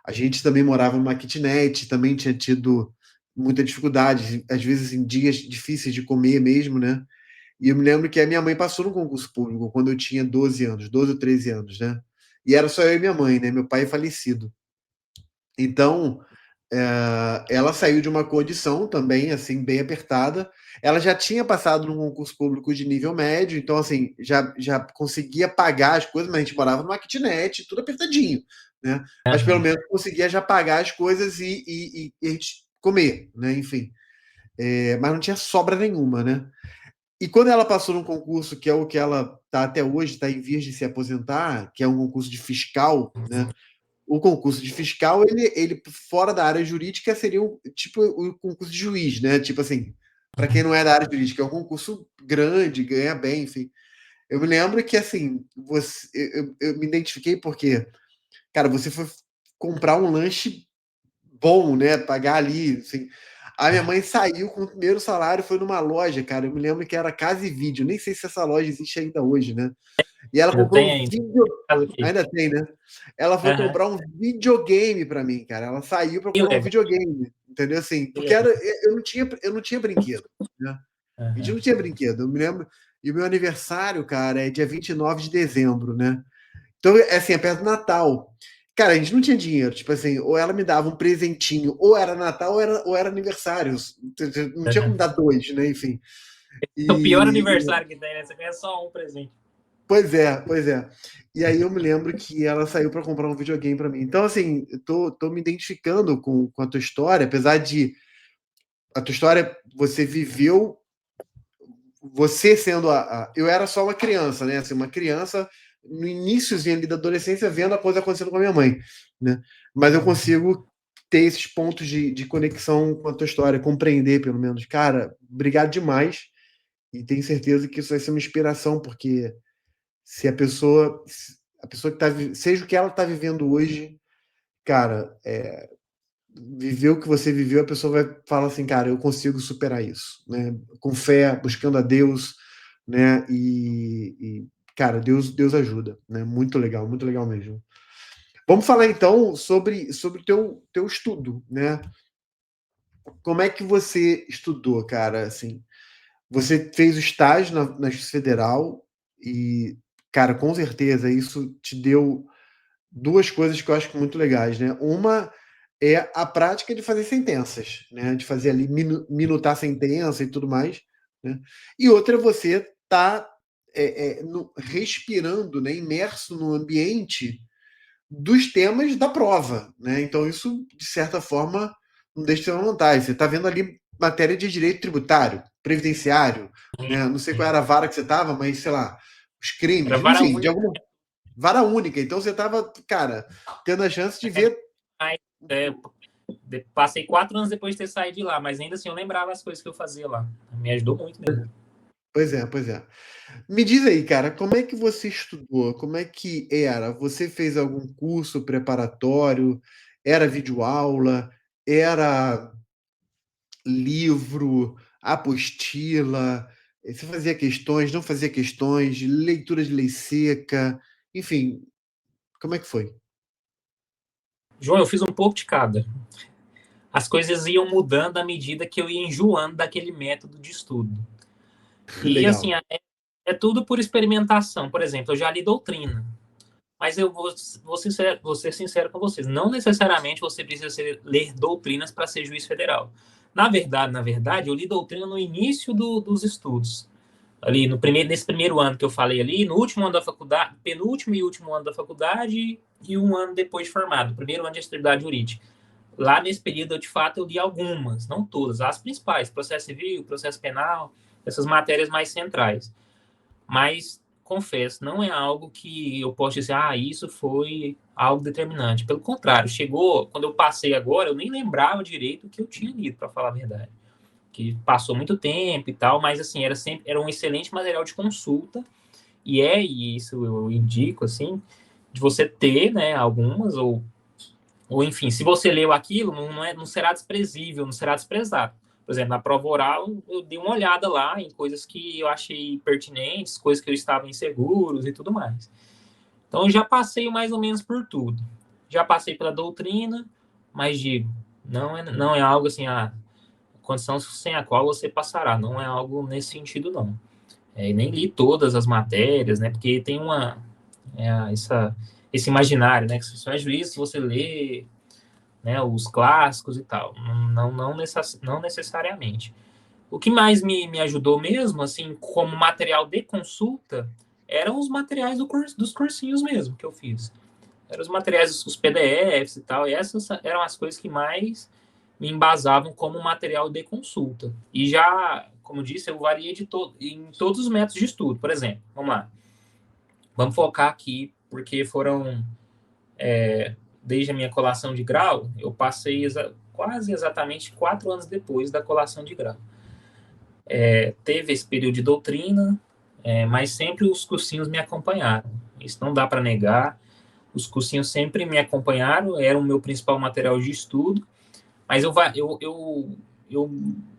a gente também morava numa kitnet, também tinha tido muita dificuldade, às vezes em dias difíceis de comer mesmo, né? E eu me lembro que a minha mãe passou no concurso público quando eu tinha 12 anos, 12 ou 13 anos, né? E era só eu e minha mãe, né? Meu pai é falecido. Então, ela saiu de uma condição também, assim, bem apertada. Ela já tinha passado num concurso público de nível médio, então, assim, já conseguia pagar as coisas, mas a gente morava numa kitnet, tudo apertadinho, né? Mas pelo Aham. menos conseguia já pagar as coisas e a gente comer, né? Enfim. Mas não tinha sobra nenhuma, né? E quando ela passou num concurso que é o que ela está até hoje, está em vias de se aposentar, que é um concurso de fiscal, né? O concurso de fiscal, ele fora da área jurídica seria tipo o concurso de juiz, né? Tipo assim, para quem não é da área jurídica, é um concurso grande, ganha bem, enfim. Eu me lembro que assim, eu me identifiquei porque, cara, você foi comprar um lanche bom, né? Pagar ali, assim. A minha mãe saiu com o primeiro salário, foi numa loja, cara. Eu me lembro que era Casa e Vídeo. Nem sei se essa loja existe ainda hoje, né? E ela Ainda comprou tem um ainda. vídeo. Faz o quê? Ainda tem, né? Ela foi Aham. comprar um videogame para mim, cara. Ela saiu para Que comprar um legal, videogame, entendeu? Assim, que porque era, legal. eu não tinha brinquedo, né? A gente Aham. não tinha brinquedo. Eu me lembro. E o meu aniversário, cara, é dia 29 de dezembro, né? Então, é assim, é perto do Natal. Cara, a gente não tinha dinheiro. Tipo assim, ou ela me dava um presentinho, ou era Natal, ou era aniversário. Não tinha como Aham. dar dois, né? Enfim. O pior E, aniversário que tem, né? Você ganha só um presente. pois é, pois é. E aí eu me lembro que ela saiu para comprar um videogame para mim. Então, assim, eu tô me identificando com a tua história, apesar de a tua história você viveu, você sendo eu era só uma criança, né? Assim, uma criança no iníciozinho ali da adolescência vendo a coisa acontecendo com a minha mãe, né? Mas eu consigo ter esses pontos de conexão com a tua história, compreender pelo menos. Cara, obrigado demais e tenho certeza que isso vai ser uma inspiração, porque se a pessoa que tá, seja o que ela está vivendo hoje, cara, viveu o que você viveu, a pessoa vai falar assim, cara, eu consigo superar isso, né? Com fé, buscando a Deus, né? Cara, Deus ajuda, né? Muito legal mesmo. Vamos falar então sobre o teu estudo, né? Como é que você estudou, cara? Assim, você fez o estágio na Justiça Federal e, cara, com certeza isso te deu duas coisas que eu acho muito legais, né? Uma é a prática de fazer sentenças, né? De fazer ali minutar a sentença e tudo mais, né? E outra é você tá respirando, né? Imerso no ambiente dos temas da prova, né? Então isso de certa forma não deixa de ser uma vantagem. Você está vendo ali matéria de direito tributário, previdenciário, né? Não sei qual era a vara que você estava, mas sei lá, os Era crimes, vara enfim, de única. alguma vara única. Então você estava, cara, tendo a chance de ver. Mas, é, passei 4 anos depois de ter saído de lá, mas ainda assim eu lembrava as coisas que eu fazia lá. Me ajudou muito mesmo. Pois é, pois é. Me diz aí, cara, como é que você estudou? Como é que era? Você fez algum curso preparatório? Era videoaula? Era livro, apostila? Você fazia questões, não fazia questões, leitura de lei seca? Enfim, como é que foi? João, eu fiz um pouco de cada. As coisas iam mudando à medida que eu ia enjoando daquele método de estudo. E assim, Legal. é tudo por experimentação. Por exemplo, eu já li doutrina, mas eu vou ser sincero com vocês. Não necessariamente você precisa ler doutrinas para ser juiz federal. Na verdade, eu li doutrina no início dos estudos. Ali nesse primeiro ano que eu falei ali, no último ano da faculdade, penúltimo e último ano da faculdade e um ano depois de formado, primeiro ano de atividade jurídica. Lá nesse período, de fato, eu li algumas, não todas, as principais, processo civil, processo penal, essas matérias mais centrais. Mas, confesso, não é algo que eu posso dizer, isso foi algo determinante. Pelo contrário, chegou, quando eu passei agora, eu nem lembrava direito o que eu tinha lido, para falar a verdade. Que passou muito tempo e tal, mas assim, era um excelente material de consulta, e isso eu indico, assim, de você ter, né, algumas, ou enfim, se você leu aquilo, não será desprezível, não será desprezado. Por exemplo, na prova oral, eu dei uma olhada lá em coisas que eu achei pertinentes, coisas que eu estava inseguros e tudo mais. Então, eu já passei mais ou menos por tudo. Já passei pela doutrina, mas digo, não é algo assim, condição sem a qual você passará. Não é algo nesse sentido, não. Nem li todas as matérias, né? Porque tem esse imaginário, né? Que se você é juiz, se você lê, né, os clássicos e tal. Não necessariamente. O que mais me ajudou mesmo, assim, como material de consulta, eram os materiais dos cursinhos mesmo que eu fiz. Eram os materiais, os PDFs e tal, e essas eram as coisas que mais me embasavam como material de consulta. E já, como disse, eu variei em todos os métodos de estudo. Por exemplo, vamos lá. Vamos focar aqui, porque desde a minha colação de grau, eu passei quase exatamente 4 anos depois da colação de grau. Teve esse período de doutrina, mas sempre os cursinhos me acompanharam. Isso não dá para negar. Os cursinhos sempre me acompanharam, era o meu principal material de estudo, mas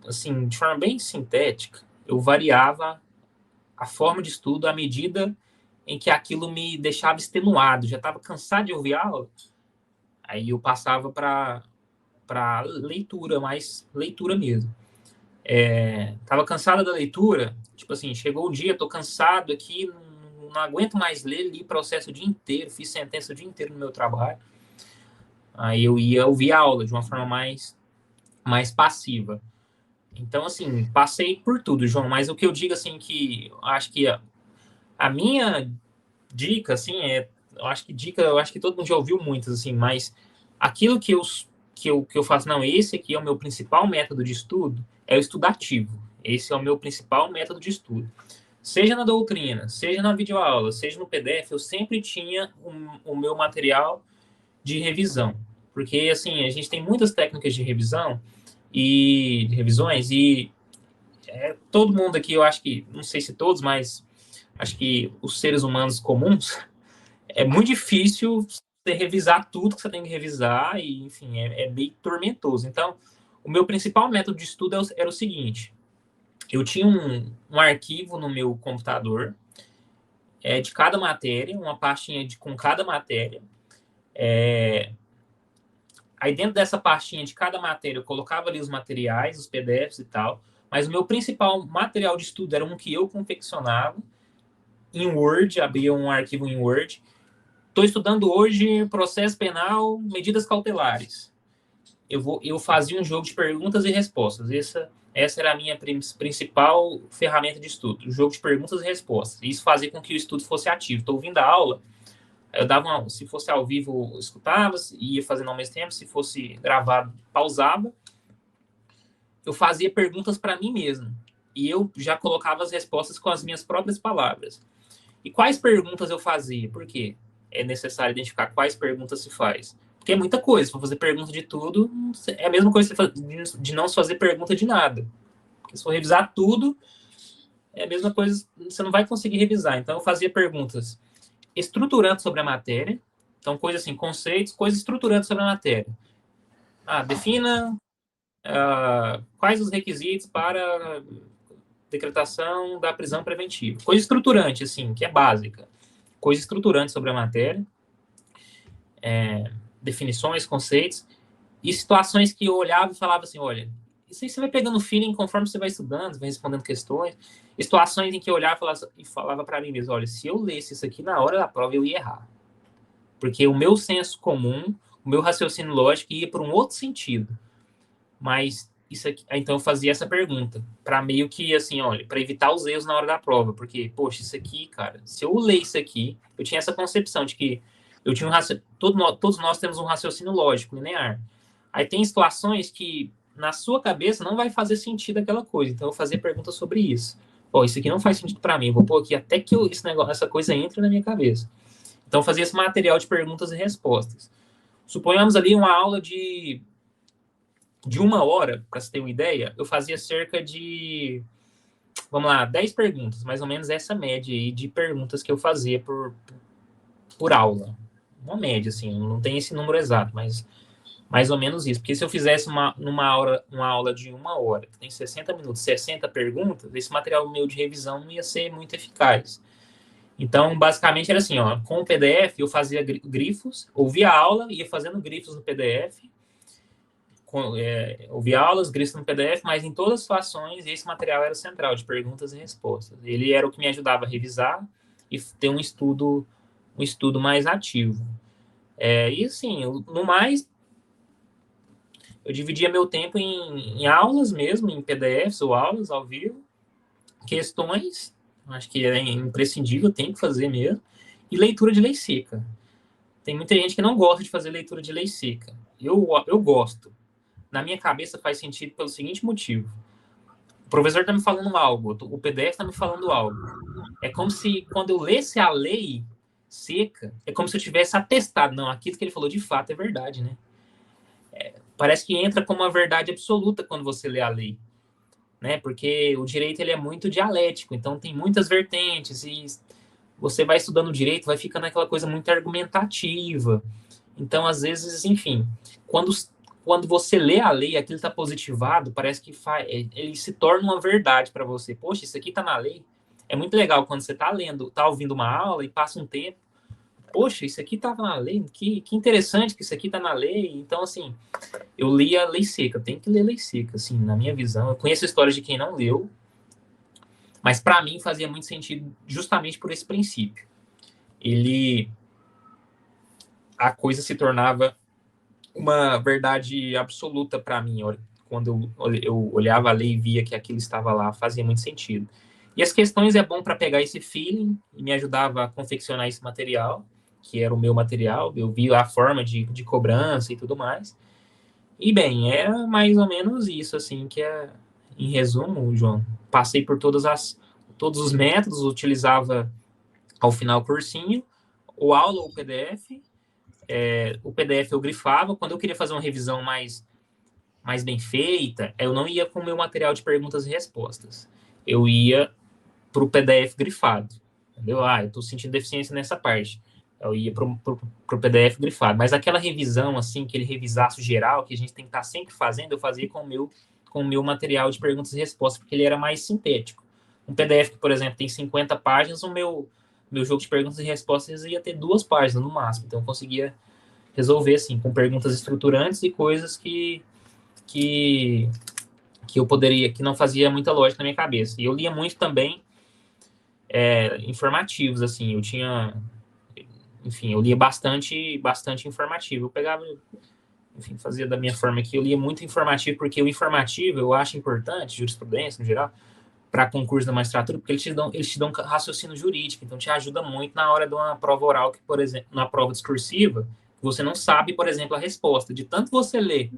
assim, de forma bem sintética, eu variava a forma de estudo à medida em que aquilo me deixava extenuado, já estava cansado de ouvir aula, aí eu passava para leitura, mais leitura mesmo. Tava cansado da leitura, tipo assim, chegou o dia, tô cansado aqui, não aguento mais ler, li processo o dia inteiro, fiz sentença o dia inteiro no meu trabalho. Aí eu ia ouvir a aula de uma forma mais passiva. Então, assim, passei por tudo, João, mas o que eu digo, assim, que eu acho que a minha dica, assim, eu acho que todo mundo já ouviu muitas, assim, mas aquilo que eu faço, não, esse aqui é o meu principal método de estudo, é o estudativo. Esse é o meu principal método de estudo. Seja na doutrina, seja na videoaula, seja no PDF, eu sempre tinha o meu material de revisão. Porque, assim, a gente tem muitas técnicas de revisão e de revisões, e todo mundo aqui, eu acho que, não sei se todos, mas acho que os seres humanos comuns, é muito difícil você revisar tudo que você tem que revisar, e, enfim, é bem tormentoso. Então, o meu principal método de estudo era o seguinte: eu tinha um arquivo no meu computador de cada matéria, uma pastinha com cada matéria. Aí dentro dessa pastinha de cada matéria eu colocava ali os materiais, os PDFs e tal, mas o meu principal material de estudo era um que eu confeccionava em Word, abria um arquivo em Word. Estou estudando hoje processo penal, medidas cautelares. Eu fazia um jogo de perguntas e respostas. Essa era a minha principal ferramenta de estudo, o jogo de perguntas e respostas. Isso fazia com que o estudo fosse ativo. Estou ouvindo a aula, eu dava se fosse ao vivo, eu escutava, ia fazendo ao mesmo tempo, se fosse gravado, pausava. Eu fazia perguntas para mim mesmo. E eu já colocava as respostas com as minhas próprias palavras. E quais perguntas eu fazia? Por quê? É necessário identificar quais perguntas se faz. Porque é muita coisa. Se for fazer pergunta de tudo, é a mesma coisa de não se fazer pergunta de nada. Porque se for revisar tudo, é a mesma coisa, você não vai conseguir revisar. Então, eu fazia perguntas estruturantes sobre a matéria. Então, coisas assim, conceitos, coisas estruturantes sobre a matéria. Defina quais os requisitos para decretação da prisão preventiva. Coisa estruturante, assim, que é básica. Coisa estruturante sobre a matéria. Definições, conceitos. E situações que eu olhava e falava assim, olha, isso aí você vai pegando feeling conforme você vai estudando, vai respondendo questões. E situações em que eu olhava e falava para mim mesmo, olha, se eu lesse isso aqui na hora da prova, eu ia errar. Porque o meu senso comum, o meu raciocínio lógico ia por um outro sentido. Mas isso aqui, então eu fazia essa pergunta, para meio que assim, olha, para evitar os erros na hora da prova, porque, poxa, isso aqui, cara, se eu ler isso aqui, eu tinha essa concepção de que eu tinha todos nós temos um raciocínio lógico, linear. Aí tem situações que na sua cabeça não vai fazer sentido aquela coisa, então eu fazia perguntas sobre isso. Pô, isso aqui não faz sentido para mim, vou pôr aqui até que essa coisa entre na minha cabeça. Então eu fazia esse material de perguntas e respostas. Suponhamos ali uma aula de 1 hora, para você ter uma ideia, eu fazia cerca de, vamos lá, 10 perguntas, mais ou menos essa média aí de perguntas que eu fazia por aula. Uma média, assim, não tem esse número exato, mas mais ou menos isso. Porque se eu fizesse uma aula de 1 hora, que tem 60 minutos, 60 perguntas, esse material meu de revisão não ia ser muito eficaz. Então, basicamente era assim, ó, com o PDF eu fazia grifos, ouvia a aula, ia fazendo grifos no PDF, ouvia aulas, grifos no PDF, mas em todas as situações esse material era o central, de perguntas e respostas. Ele era o que me ajudava a revisar e ter um estudo mais ativo. E assim, no mais, eu dividia meu tempo em aulas mesmo, em PDFs ou aulas ao vivo, questões, acho que é imprescindível, tem que fazer mesmo, e leitura de lei seca. Tem muita gente que não gosta de fazer leitura de lei seca. Eu gosto. Na minha cabeça faz sentido pelo seguinte motivo. O professor está me falando algo, o PDF está me falando algo. É como se, quando eu lesse a lei seca, é como se eu tivesse atestado. Não, aquilo que ele falou de fato é verdade, né? Parece que entra como uma verdade absoluta quando você lê a lei, né? Porque o direito ele é muito dialético, então tem muitas vertentes e você vai estudando direito, vai ficando aquela coisa muito argumentativa. Então, às vezes, enfim, quando quando você lê a lei, aquilo está positivado, parece que ele se torna uma verdade para você. Poxa, isso aqui está na lei. É muito legal quando você está lendo, está ouvindo uma aula e passa um tempo. Poxa, isso aqui estava na lei. Que interessante que isso aqui está na lei. Então, assim, eu li a lei seca. Tem que ler a lei seca, assim, na minha visão. Eu conheço histórias de quem não leu, mas para mim fazia muito sentido justamente por esse princípio. A coisa se tornava uma verdade absoluta para mim. Quando eu olhava a lei e via que aquilo estava lá, fazia muito sentido. E as questões é bom para pegar esse feeling e me ajudava a confeccionar esse material, que era o meu material. Eu vi a forma de cobrança e tudo mais. E, bem, era mais ou menos isso, assim, que é, em resumo, João. Passei por todos os métodos, utilizava ao final o cursinho, ou aula ou PDF. O PDF eu grifava. Quando eu queria fazer uma revisão mais bem feita, eu não ia com o meu material de perguntas e respostas. Eu ia para o PDF grifado. Entendeu? Eu estou sentindo deficiência nessa parte. Eu ia para o PDF grifado. Mas aquela revisão, assim, aquele revisaço geral que a gente tem que estar sempre fazendo, eu fazia com o meu material de perguntas e respostas, porque ele era mais sintético. Um PDF que, por exemplo, tem 50 páginas, o meu jogo de perguntas e respostas ia ter 2 páginas no máximo. Então, eu conseguia resolver, assim, com perguntas estruturantes e coisas que eu poderia, que não fazia muita lógica na minha cabeça. E eu lia muito também informativos, assim, eu lia bastante informativo. Eu pegava, enfim, fazia da minha forma aqui, eu lia muito informativo, porque o informativo eu acho importante, jurisprudência no geral, para concurso da magistratura, porque eles te dão raciocínio jurídico, então te ajuda muito na hora de uma prova oral, que, por exemplo, na prova discursiva, você não sabe, por exemplo, a resposta. De tanto você ler,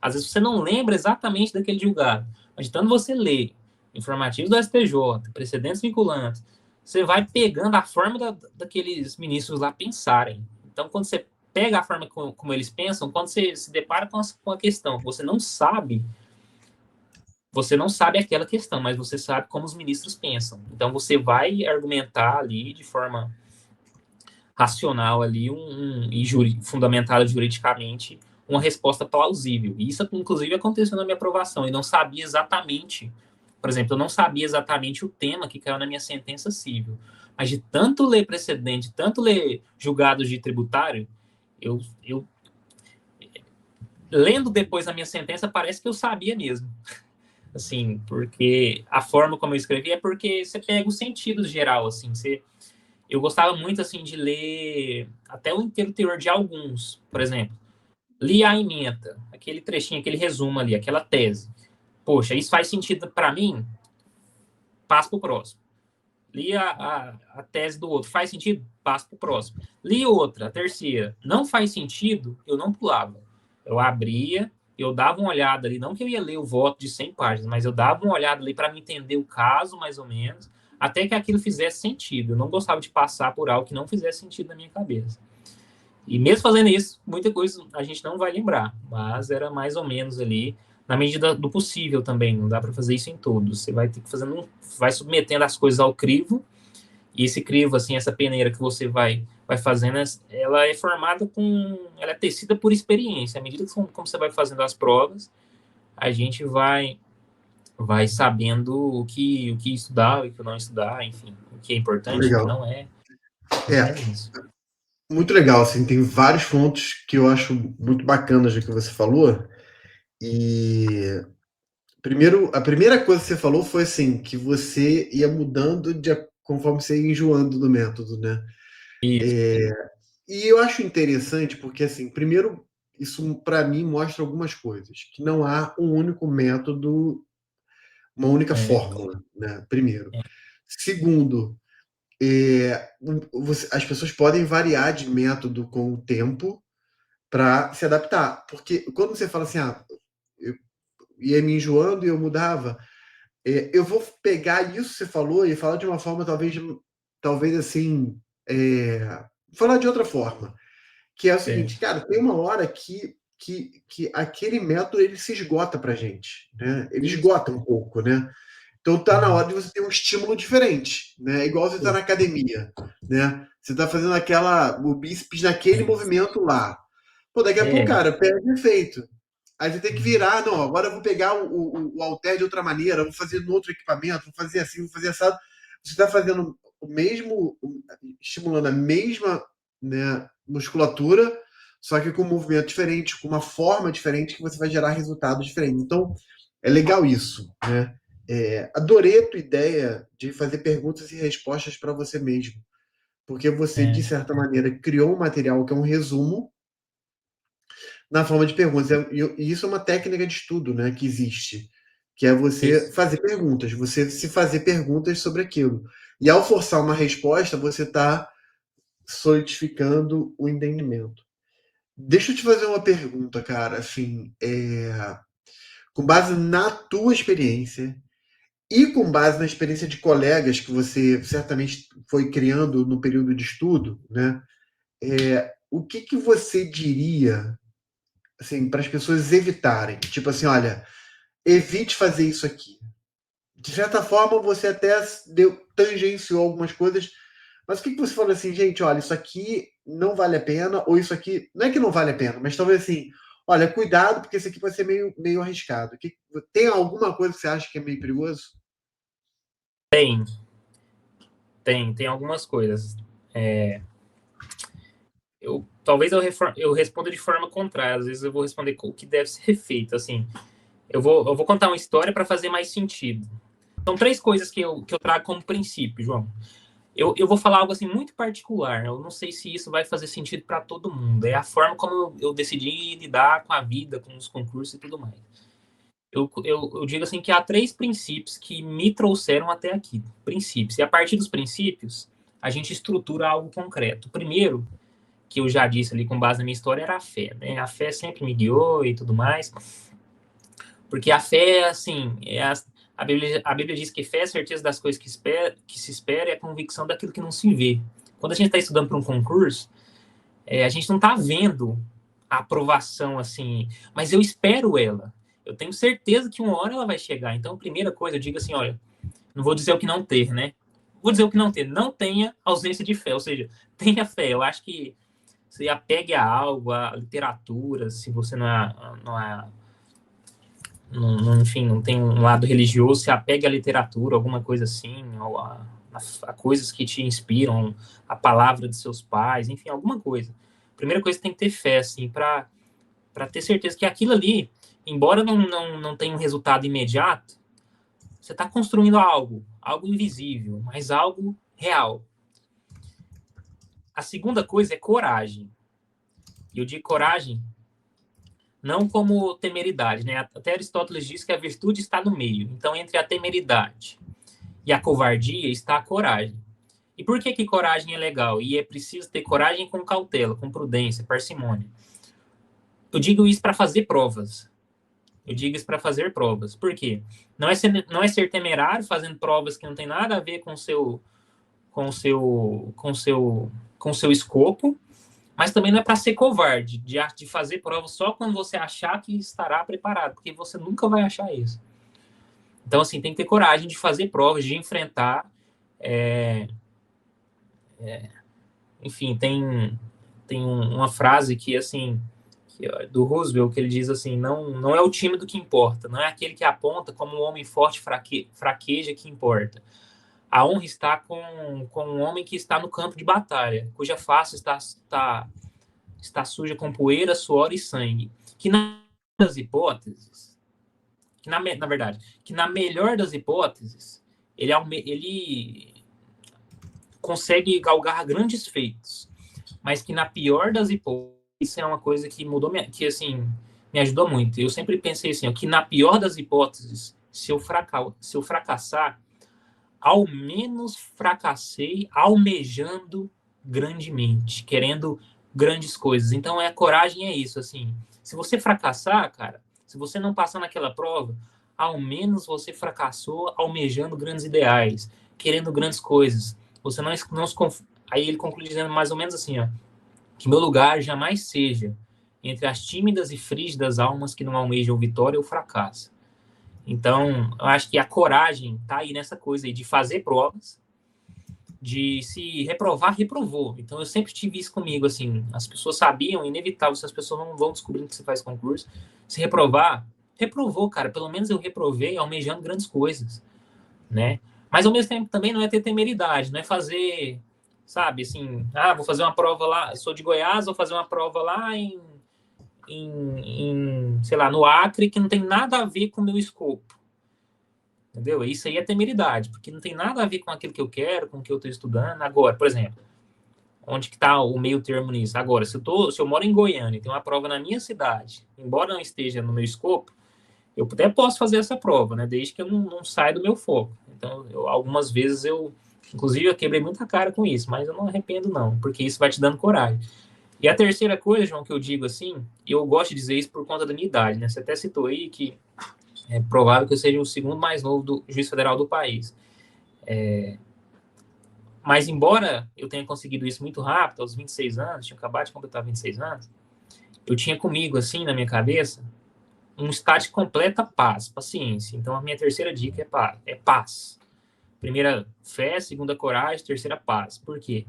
às vezes você não lembra exatamente daquele julgado, mas de tanto você ler informativos do STJ, precedentes vinculantes, você vai pegando a forma daqueles ministros lá pensarem. Então, quando você pega a forma como eles pensam, quando você se depara com a questão, você não sabe aquela questão, mas você sabe como os ministros pensam. Então, você vai argumentar ali de forma racional ali e fundamentada juridicamente uma resposta plausível. E isso, inclusive, aconteceu na minha aprovação. Eu não sabia exatamente, por exemplo, eu não sabia exatamente o tema que caiu na minha sentença civil. Mas de tanto ler precedente, de tanto ler julgados de tributário, eu lendo depois a minha sentença, parece que eu sabia mesmo. Assim, porque a forma como eu escrevi é porque você pega o sentido geral, assim, eu gostava muito, assim, de ler até o inteiro teor de alguns, por exemplo, li a ementa, aquele trechinho, aquele resumo ali, aquela tese. Poxa, isso faz sentido para mim? Passo para o próximo. Li a tese do outro, faz sentido? Passo para o próximo. Li outra, a terceira, não faz sentido? Eu não pulava. Eu abria, eu dava uma olhada ali, não que eu ia ler o voto de 100 páginas, mas eu dava uma olhada ali para me entender o caso, mais ou menos, até que aquilo fizesse sentido. Eu não gostava de passar por algo que não fizesse sentido na minha cabeça. E mesmo fazendo isso, muita coisa a gente não vai lembrar, mas era mais ou menos ali, na medida do possível também, não dá para fazer isso em todos. Você vai ter que vai submetendo as coisas ao crivo, e esse crivo, assim, essa peneira que você vai fazendo, ela é formada ela é tecida por experiência. À medida que como você vai fazendo as provas, a gente vai sabendo o que estudar, o que não estudar, enfim, o que é importante, o que Legal. não é. É, Isso. muito legal, assim, tem vários pontos que eu acho muito bacanas do que você falou. E primeiro, a primeira coisa que você falou foi assim, que você ia mudando conforme você ia enjoando do método, né? Isso. E eu acho interessante porque, assim, primeiro, isso para mim mostra algumas coisas, que não há um único método, uma única É, fórmula, né? Primeiro. é, Segundo, as pessoas podem variar de método com o tempo para se adaptar. Porque quando você fala assim, eu ia me enjoando e eu mudava, eu vou pegar isso que você falou e falar de uma forma talvez assim, falar de outra forma, que é o é, seguinte, cara, tem uma hora que aquele método ele se esgota para gente, né? Ele isso. esgota um pouco, né? Então tá na hora de você ter um estímulo diferente, né? Igual você tá na academia, né? Você tá fazendo o bíceps naquele movimento lá. Pô, daqui a pouco, É, cara, perde efeito. Aí você tem que virar, não, agora eu vou pegar o halter de outra maneira, vou fazer no outro equipamento, vou fazer assim, vou fazer assado. Você está fazendo o mesmo, estimulando a mesma, né, musculatura, só que com um movimento diferente, com uma forma diferente, que você vai gerar resultados diferentes. Então, é legal isso, né? Adorei a tua ideia de fazer perguntas e respostas para você mesmo, porque você, de É, certa maneira, criou um material que é um resumo na forma de perguntas. E isso é uma técnica de estudo, né, que existe, que é você isso. fazer perguntas, você se fazer perguntas sobre aquilo. E ao forçar uma resposta, você está solidificando o entendimento. Deixa eu te fazer uma pergunta, cara, assim, com base na tua experiência e com base na experiência de colegas que você certamente foi criando no período de estudo, né? O que que você diria, assim, para as pessoas evitarem? Tipo assim, olha, evite fazer isso aqui. De certa forma, você até tangenciou algumas coisas, mas o que, que você falou assim, gente, olha, isso aqui não vale a pena, ou isso aqui, não é que não vale a pena, mas talvez assim, olha, cuidado, porque isso aqui pode ser meio arriscado. Tem alguma coisa que você acha que é meio perigoso? Tem, tem algumas coisas. Talvez eu responda de forma contrária, às vezes eu vou responder o que deve ser feito, assim. Eu vou contar uma história para fazer mais sentido. São três coisas que eu trago como princípio, João. Eu vou falar algo assim muito particular. Eu não sei se isso vai fazer sentido para todo mundo. É a forma como eu decidi lidar com a vida, com os concursos e tudo mais. Eu digo assim que há três princípios que me trouxeram até aqui. Princípios. E a partir dos princípios, a gente estrutura algo concreto. O primeiro, que eu já disse ali com base na minha história, era a fé. Né? A fé sempre me guiou e tudo mais. Porque a fé, assim, a Bíblia diz que fé é a certeza das coisas que se espera e a convicção daquilo que não se vê. Quando a gente está estudando para um concurso, a gente não está vendo a aprovação, assim, mas eu espero ela. Eu tenho certeza que uma hora ela vai chegar. Então, a primeira coisa, eu digo assim, olha, não vou dizer o que não ter, né? Vou dizer o que não ter. Não tenha ausência de fé, ou seja, tenha fé. Eu acho que você apegue a algo, a literatura, se você enfim, não tem um lado religioso, se apegue à literatura, alguma coisa assim, ou a coisas que te inspiram, a palavra de seus pais, enfim, alguma coisa. Primeira coisa, tem que ter fé, assim, para ter certeza que aquilo ali, embora não tenha um resultado imediato, você está construindo algo invisível, mas algo real. A segunda coisa é coragem. E eu digo coragem não como temeridade, né? Até Aristóteles diz que a virtude está no meio. Então, entre a temeridade e a covardia está a coragem. E por que coragem é legal? E é preciso ter coragem com cautela, com prudência, parcimônia. Eu digo isso para fazer provas. Eu digo isso para fazer provas. Por quê? Não é ser temerário fazendo provas que não tem nada a ver com o seu escopo, mas também não é para ser covarde, de fazer provas só quando você achar que estará preparado, porque você nunca vai achar isso. Então, assim, tem que ter coragem de fazer provas, de enfrentar. Enfim, tem uma frase que, assim, do Roosevelt, que ele diz assim, não é o tímido que importa, não é aquele que aponta como um homem forte fraqueja que importa. A honra está com um homem que está no campo de batalha, cuja face está suja com poeira, suor e sangue. Que nas hipóteses, na verdade, que na melhor das hipóteses, ele consegue galgar grandes feitos, mas que na pior das hipóteses, isso é uma coisa que mudou, que assim, me ajudou muito. Eu sempre pensei assim, ó, que na pior das hipóteses, se eu fracassar, ao menos fracassei almejando grandemente, querendo grandes coisas. Então, a coragem é isso, assim. Se você fracassar, cara, se você não passar naquela prova, ao menos você fracassou almejando grandes ideais, querendo grandes coisas. Você não se conf... Aí ele conclui dizendo mais ou menos assim, ó, que meu lugar jamais seja entre as tímidas e frígidas almas que não almejam vitória ou fracasso. Então, eu acho que a coragem está aí nessa coisa aí de fazer provas, de se reprovar, reprovou. Então eu sempre tive isso comigo, assim, as pessoas sabiam, inevitável, se as pessoas não vão descobrindo que você faz concurso, se reprovar, reprovou, cara, pelo menos eu reprovei almejando grandes coisas, né? Mas ao mesmo tempo também não é ter temeridade, não é fazer, sabe, assim, vou fazer uma prova lá, sou de Goiás, vou fazer uma prova lá sei lá, no Acre, que não tem nada a ver com o meu escopo. Entendeu? Isso aí é temeridade, porque não tem nada a ver com aquilo que eu quero, com o que eu estou estudando. Agora, por exemplo, onde que está o meio termo nisso? Agora, se eu moro em Goiânia e tem uma prova na minha cidade, embora não esteja no meu escopo, eu até posso fazer essa prova, né? Desde que eu não saia do meu foco. Então, algumas vezes inclusive, eu quebrei muita cara com isso, mas eu não arrependo não, porque isso vai te dando coragem. E a terceira coisa, João, que eu digo assim, eu gosto de dizer isso por conta da minha idade, né? Você até citou aí que é provável que eu seja o segundo mais novo do juiz federal do país. Mas, embora eu tenha conseguido isso muito rápido, aos 26 anos, tinha acabado de completar 26 anos, eu tinha comigo, assim, na minha cabeça, um estado de completa paz, paciência. Então, a minha terceira dica é paz. Primeira, fé. Segunda, coragem. Terceira, paz. Por quê?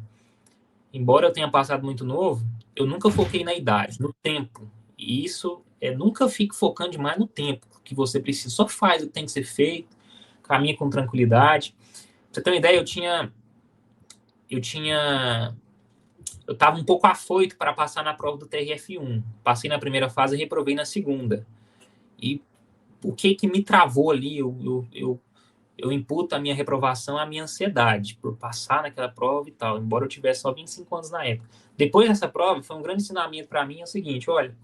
Embora eu tenha passado muito novo, eu nunca foquei na idade, no tempo. E isso nunca fique focando demais no tempo que você precisa. Só faz o que tem que ser feito, caminha com tranquilidade. Pra você ter uma ideia, eu estava um pouco afoito para passar na prova do TRF1. Passei na primeira fase e reprovei na segunda. E o que me travou ali, eu imputo a minha reprovação à minha ansiedade por passar naquela prova e tal, embora eu tivesse só 25 anos na época. Depois dessa prova, foi um grande ensinamento para mim, é o seguinte, olha,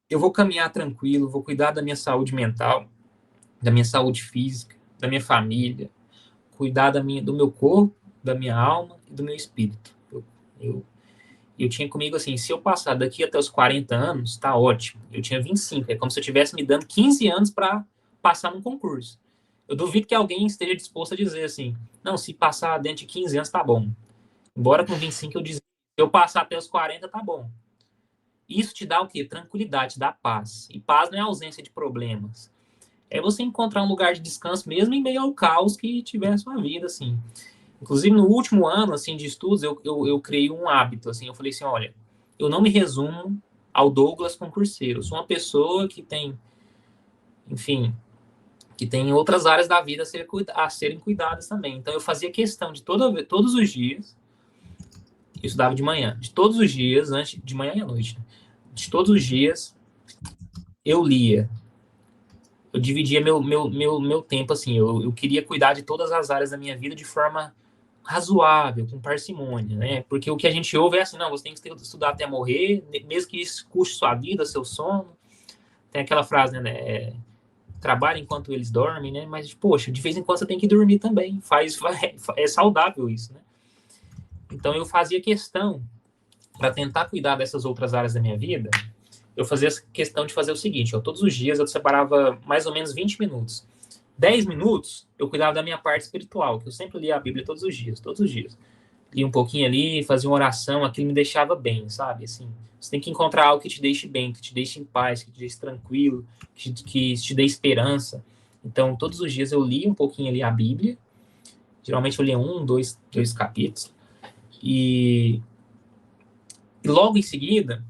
eu vou caminhar tranquilo, vou cuidar da minha saúde mental, da minha saúde física, da minha família, cuidar do meu corpo, da minha alma e do meu espírito. Eu tinha comigo assim, se eu passar daqui até os 40 anos, tá ótimo. Eu tinha 25, é como se eu estivesse me dando 15 anos para passar num concurso. Eu duvido que alguém esteja disposto a dizer assim, não, se passar dentro de 15 anos tá bom. Embora com 25 eu dizia, se eu passar até os 40 tá bom. Isso te dá o quê? Tranquilidade, te dá paz. E paz não é ausência de problemas. É você encontrar um lugar de descanso mesmo em meio ao caos que tiver a sua vida, assim. Inclusive, no último ano, assim, de estudos, eu criei um hábito, assim, eu falei assim, olha, eu não me resumo ao Douglas concurseiro. Eu sou uma pessoa que tem, enfim, que tem outras áreas da vida a serem cuidadas também. Então, eu fazia questão de todos os dias, eu estudava de manhã, de todos os dias, antes de manhã e à noite, né? De todos os dias, eu lia. Eu dividia meu tempo, assim, eu queria cuidar de todas as áreas da minha vida de forma razoável, com parcimônia, né? Porque o que a gente ouve é assim, não, você tem que estudar até morrer, mesmo que isso custe sua vida, seu sono. Tem aquela frase, né? Trabalha enquanto eles dormem, né? Mas, poxa, de vez em quando você tem que dormir também. É saudável isso, né? Então, eu fazia questão, para tentar cuidar dessas outras áreas da minha vida, eu fazia questão de fazer o seguinte, ó, todos os dias eu separava mais ou menos 20 minutos. 10 minutos eu cuidava da minha parte espiritual, que eu sempre lia a Bíblia todos os dias, todos os dias. Lia um pouquinho ali, fazia uma oração, aquilo me deixava bem, sabe? Assim, você tem que encontrar algo que te deixe bem, que te deixe em paz, que te deixe tranquilo, que te dê esperança. Então, todos os dias eu lia um pouquinho ali a Bíblia. Geralmente eu lia dois capítulos. E logo em seguida,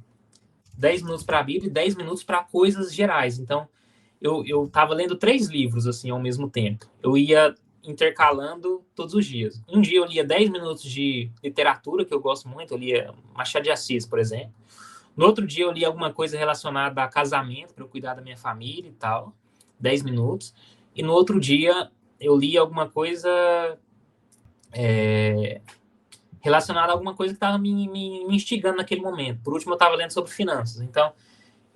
10 minutos para a Bíblia e 10 minutos para coisas gerais. Então, eu estava lendo 3 livros assim ao mesmo tempo. Eu ia intercalando todos os dias. Um dia eu lia 10 minutos de literatura, que eu gosto muito, eu lia Machado de Assis, por exemplo. No outro dia eu lia alguma coisa relacionada a casamento, para eu cuidar da minha família e tal, 10 minutos. E no outro dia eu lia alguma coisa relacionada a alguma coisa que estava me instigando naquele momento. Por último, eu estava lendo sobre finanças. Então,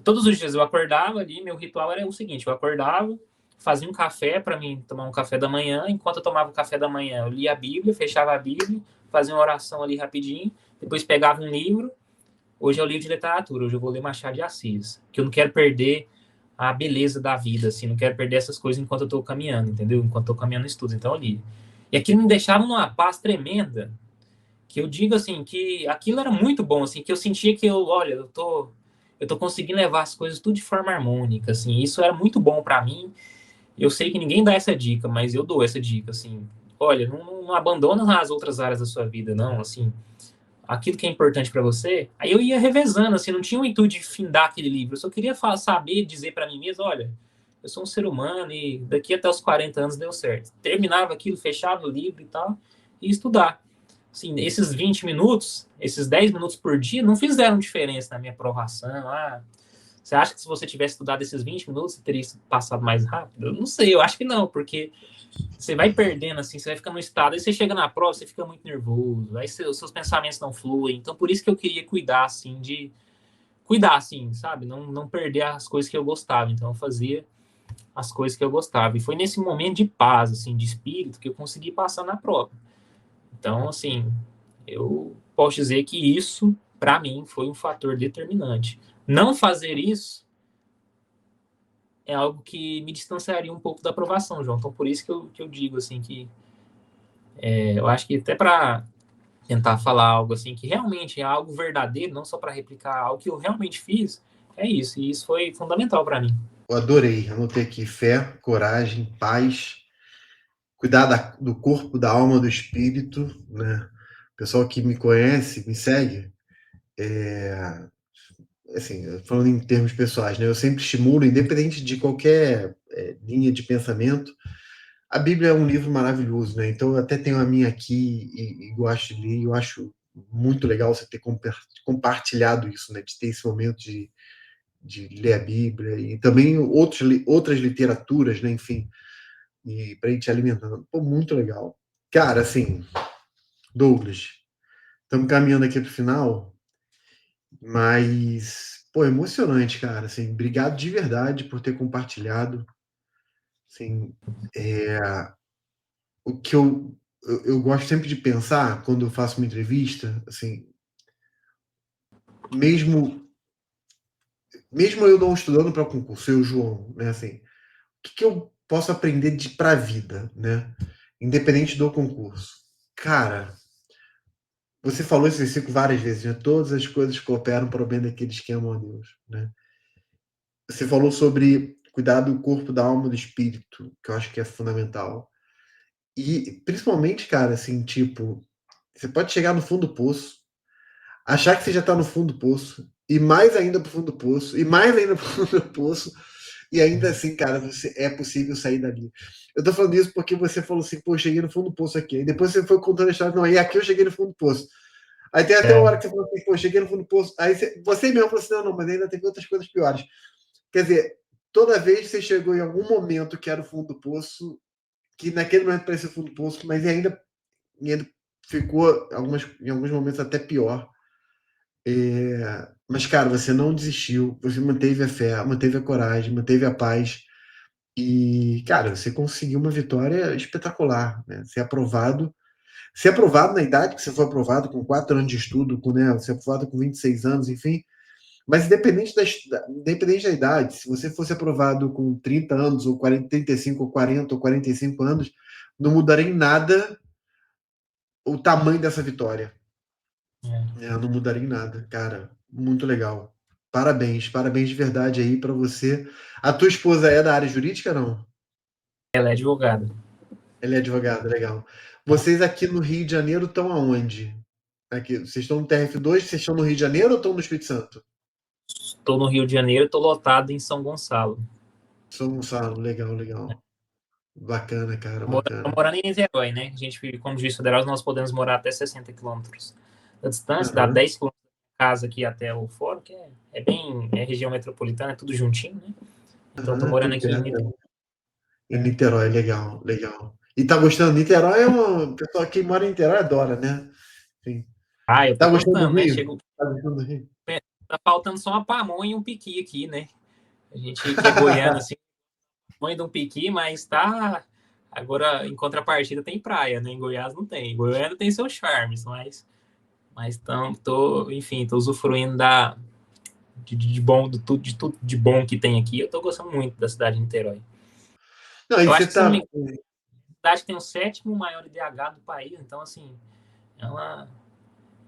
todos os dias eu acordava ali, meu ritual era o seguinte, eu acordava, fazia um café para mim tomar um café da manhã, enquanto eu tomava o café da manhã, eu lia a Bíblia, fechava a Bíblia, fazia uma oração ali rapidinho, depois pegava um livro, hoje é o livro de literatura, hoje eu vou ler Machado de Assis, que eu não quero perder a beleza da vida, assim, não quero perder essas coisas enquanto eu tô caminhando, entendeu? Enquanto eu tô caminhando no estudo, então eu li. E aquilo me deixava numa paz tremenda, que eu digo assim, que aquilo era muito bom, assim, que eu sentia que eu tô conseguindo levar as coisas tudo de forma harmônica, assim, isso era muito bom para mim. Eu sei que ninguém dá essa dica, mas eu dou essa dica, assim, olha, não abandona as outras áreas da sua vida, não, assim, aquilo que é importante para você. Aí eu ia revezando, assim, não tinha o intuito de findar aquele livro, eu só queria saber, dizer para mim mesmo, olha, eu sou um ser humano e daqui até os 40 anos deu certo. Terminava aquilo, fechava o livro e tal, e estudar. Assim, esses 20 minutos, esses 10 minutos por dia, não fizeram diferença na minha aprovação. Você acha que se você tivesse estudado esses 20 minutos, você teria passado mais rápido? Eu não sei, eu acho que não, porque você vai perdendo, assim, você vai ficando no estado, aí você chega na prova, você fica muito nervoso, aí seus pensamentos não fluem. Então, por isso que eu queria cuidar, assim, cuidar, assim, sabe? Não perder as coisas que eu gostava. Então, eu fazia as coisas que eu gostava. E foi nesse momento de paz, assim, de espírito, que eu consegui passar na prova. Então, assim, eu posso dizer que isso, para mim, foi um fator determinante. Não fazer isso é algo que me distanciaria um pouco da aprovação, João. Então, por isso que eu digo, assim, que eu acho que até para tentar falar algo, assim, que realmente é algo verdadeiro, não só para replicar algo que eu realmente fiz, é isso. E isso foi fundamental para mim. Eu adorei, anotei aqui fé, coragem, paz, cuidar do corpo, da alma, do espírito, né? O pessoal que me conhece, me segue, assim, falando em termos pessoais, né? Eu sempre estimulo, independente de qualquer linha de pensamento. A Bíblia é um livro maravilhoso, né? Então eu até tenho a minha aqui e gosto de ler. Eu acho muito legal você ter compartilhado isso, né? De ter esse momento de ler a Bíblia e também outras literaturas, né? Enfim, e para ir te alimentando. Pô, muito legal. Cara, assim, Douglas, estamos caminhando aqui para o final, mas, pô, emocionante, cara. Assim, obrigado de verdade por ter compartilhado. Assim, o que eu gosto sempre de pensar quando eu faço uma entrevista, assim, mesmo mesmo eu não estudando para concurso, eu, João, né, assim, o que eu posso aprender de para a vida, né, independente do concurso. Cara, você falou esse versículo várias vezes, né? Todas as coisas cooperam para o bem daqueles que amam a Deus, né? Você falou sobre cuidar do corpo, da alma, do espírito, que eu acho que é fundamental. E principalmente, cara, assim, tipo, você pode chegar no fundo do poço, achar que você já está no fundo do poço, e mais ainda pro fundo do poço, e mais ainda pro fundo do poço, e ainda assim, cara, é possível sair dali. Eu tô falando isso porque você falou assim, pô, eu cheguei no fundo do poço aqui. E depois você foi contando a história, não, e aqui eu cheguei no fundo do poço. Aí tem até uma hora que você falou assim, pô, cheguei no fundo do poço. Aí você mesmo falou assim, não, mas ainda tem outras coisas piores. Quer dizer, toda vez você chegou em algum momento que era o fundo do poço, que naquele momento parecia o fundo do poço, mas ainda ficou em alguns momentos até pior. Mas, cara, você não desistiu, você manteve a fé, manteve a coragem, manteve a paz. E, cara, você conseguiu uma vitória espetacular, né? Ser aprovado na idade que você foi aprovado, com 4 anos de estudo, né? Ser aprovado com 26 anos, enfim. Mas independente da idade, se você fosse aprovado com 30 anos, ou 40, 35, ou 40, ou 45 anos, não mudaria em nada o tamanho dessa vitória. Não mudaria em nada, cara. Muito legal. Parabéns, parabéns de verdade aí para você. A tua esposa é da área jurídica, não? Ela é advogada. Ela é advogada, legal. Vocês aqui no Rio de Janeiro estão aonde? Aqui, vocês estão no TRF2, vocês estão no Rio de Janeiro ou estão no Espírito Santo? Estou no Rio de Janeiro, estou lotado em São Gonçalo. São Gonçalo, legal, legal. Bacana, cara, Estou bacana. morando em Niterói, né? A gente, como juiz federal, nós podemos morar até 60 quilômetros da distância, dá Aham, 10 quilômetros da casa aqui até o fórum, que é região metropolitana, é tudo juntinho, né? Então, estou aham, morando tudo aqui em perto. Niterói. Em Niterói, legal, legal. E tá gostando? Niterói é o pessoal que mora em Niterói adora, né? Sim. Ah, eu Tá tô gostando do gostando, né? Rio? Chego, Tá gostando do Rio? tá faltando só uma pamonha e um piqui aqui, né? A gente que é goiano, assim, mãe de um piqui, mas tá. Agora, em contrapartida, tem praia, né? Em Goiás não tem. Goiânia tem seus charmes, mas enfim, tô usufruindo de bom, de tudo de bom que tem aqui. Eu tô gostando muito da cidade de Niterói. Não, e Eu você acho que, se não me tá. engano, a cidade tem o sétimo maior IDH do país, então, assim, é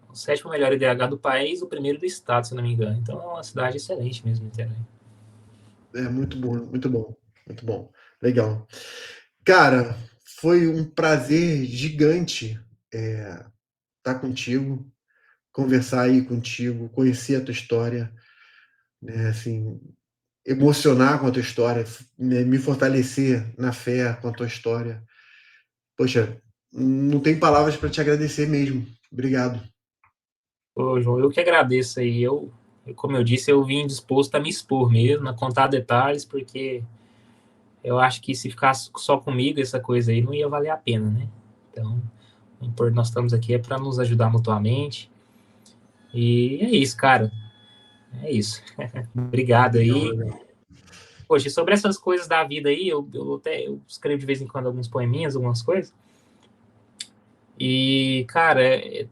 o sétimo melhor IDH do país, o primeiro do estado, se não me engano. Então, é uma cidade excelente mesmo, Niterói. É muito bom, muito bom, muito bom. Legal. Cara, foi um prazer gigante estar contigo, conversar aí contigo, conhecer a tua história, né? Assim, emocionar com a tua história, né? Me fortalecer na fé com a tua história. Poxa, não tem palavras para te agradecer mesmo. Obrigado. Ô, João, eu que agradeço aí. Como eu disse, eu vim disposto a me expor mesmo, a contar detalhes, porque eu acho que se ficasse só comigo essa coisa aí não ia valer a pena, né? Então, o importante nós estamos aqui é para nos ajudar mutuamente. E é isso, cara. É isso. Obrigado Legal, aí. legal. Poxa, sobre essas coisas da vida aí, eu escrevo de vez em quando alguns poeminhas, algumas coisas. E, cara,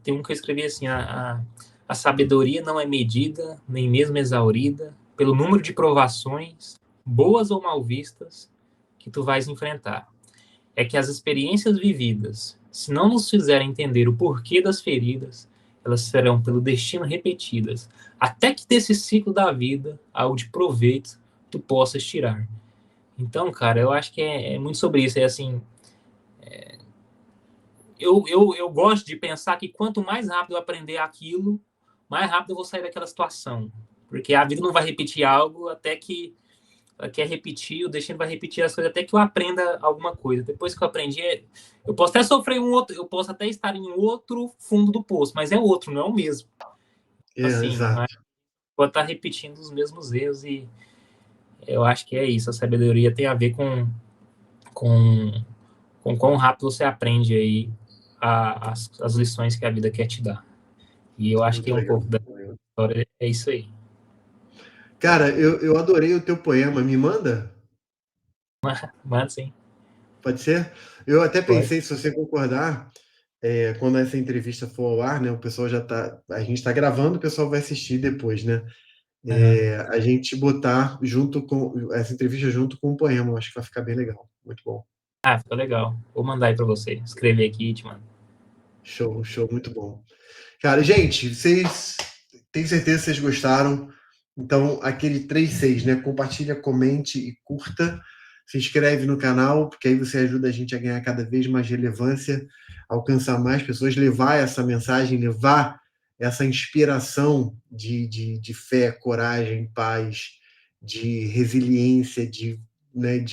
tem um que eu escrevi assim: a sabedoria não é medida, nem mesmo exaurida, pelo número de provações, boas ou mal vistas, que tu vais enfrentar. É que as experiências vividas, se não nos fizerem entender o porquê das feridas, elas serão pelo destino repetidas, até que desse ciclo da vida, algo de proveito tu possas tirar. Então, cara, eu acho que é muito sobre isso. É assim, eu gosto de pensar que quanto mais rápido eu aprender aquilo, mais rápido eu vou sair daquela situação. Porque a vida não vai repetir algo até que ela quer repetir, o destino vai repetir as coisas até que eu aprenda alguma coisa. Depois que eu aprendi, eu posso até sofrer um outro, eu posso até estar em outro fundo do poço, mas é outro, não é o mesmo. Assim, mas Exato. vou estar repetindo os mesmos erros e eu acho que é isso. A sabedoria tem a ver com, com quão rápido você aprende aí as lições que a vida quer te dar. E eu acho que Muito é um legal. pouco da história, é isso aí. Cara, eu adorei o teu poema. Me manda? Mas sim, Pode ser? Eu até pode. pensei, se você concordar, quando essa entrevista for ao ar, né? O pessoal já tá. A gente está gravando, o pessoal vai assistir depois, né? Uhum. A gente botar junto com essa entrevista junto com o poema. Eu acho que vai ficar bem legal. Muito bom. Ah, ficou legal. Vou mandar aí para você. Escrever aqui e te mando. Show, show, muito bom. Cara, gente, vocês tenho certeza que vocês gostaram. Então, aquele 3-6, né? Compartilha, comente e curta. Se inscreve no canal, porque aí você ajuda a gente a ganhar cada vez mais relevância, alcançar mais pessoas, levar essa mensagem, levar essa inspiração de fé, coragem, paz, de resiliência, de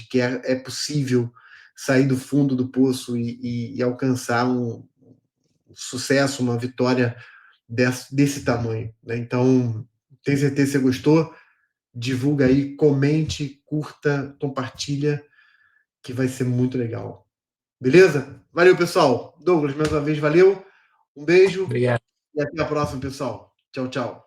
que é possível sair do fundo do poço e alcançar um sucesso, uma vitória desse tamanho, né? Então, tenho certeza que você gostou. Divulga aí, comente, curta, compartilha, que vai ser muito legal. Beleza? Valeu, pessoal. Douglas, mais uma vez, valeu. Um beijo Obrigado. e até a próxima, pessoal. Tchau, tchau.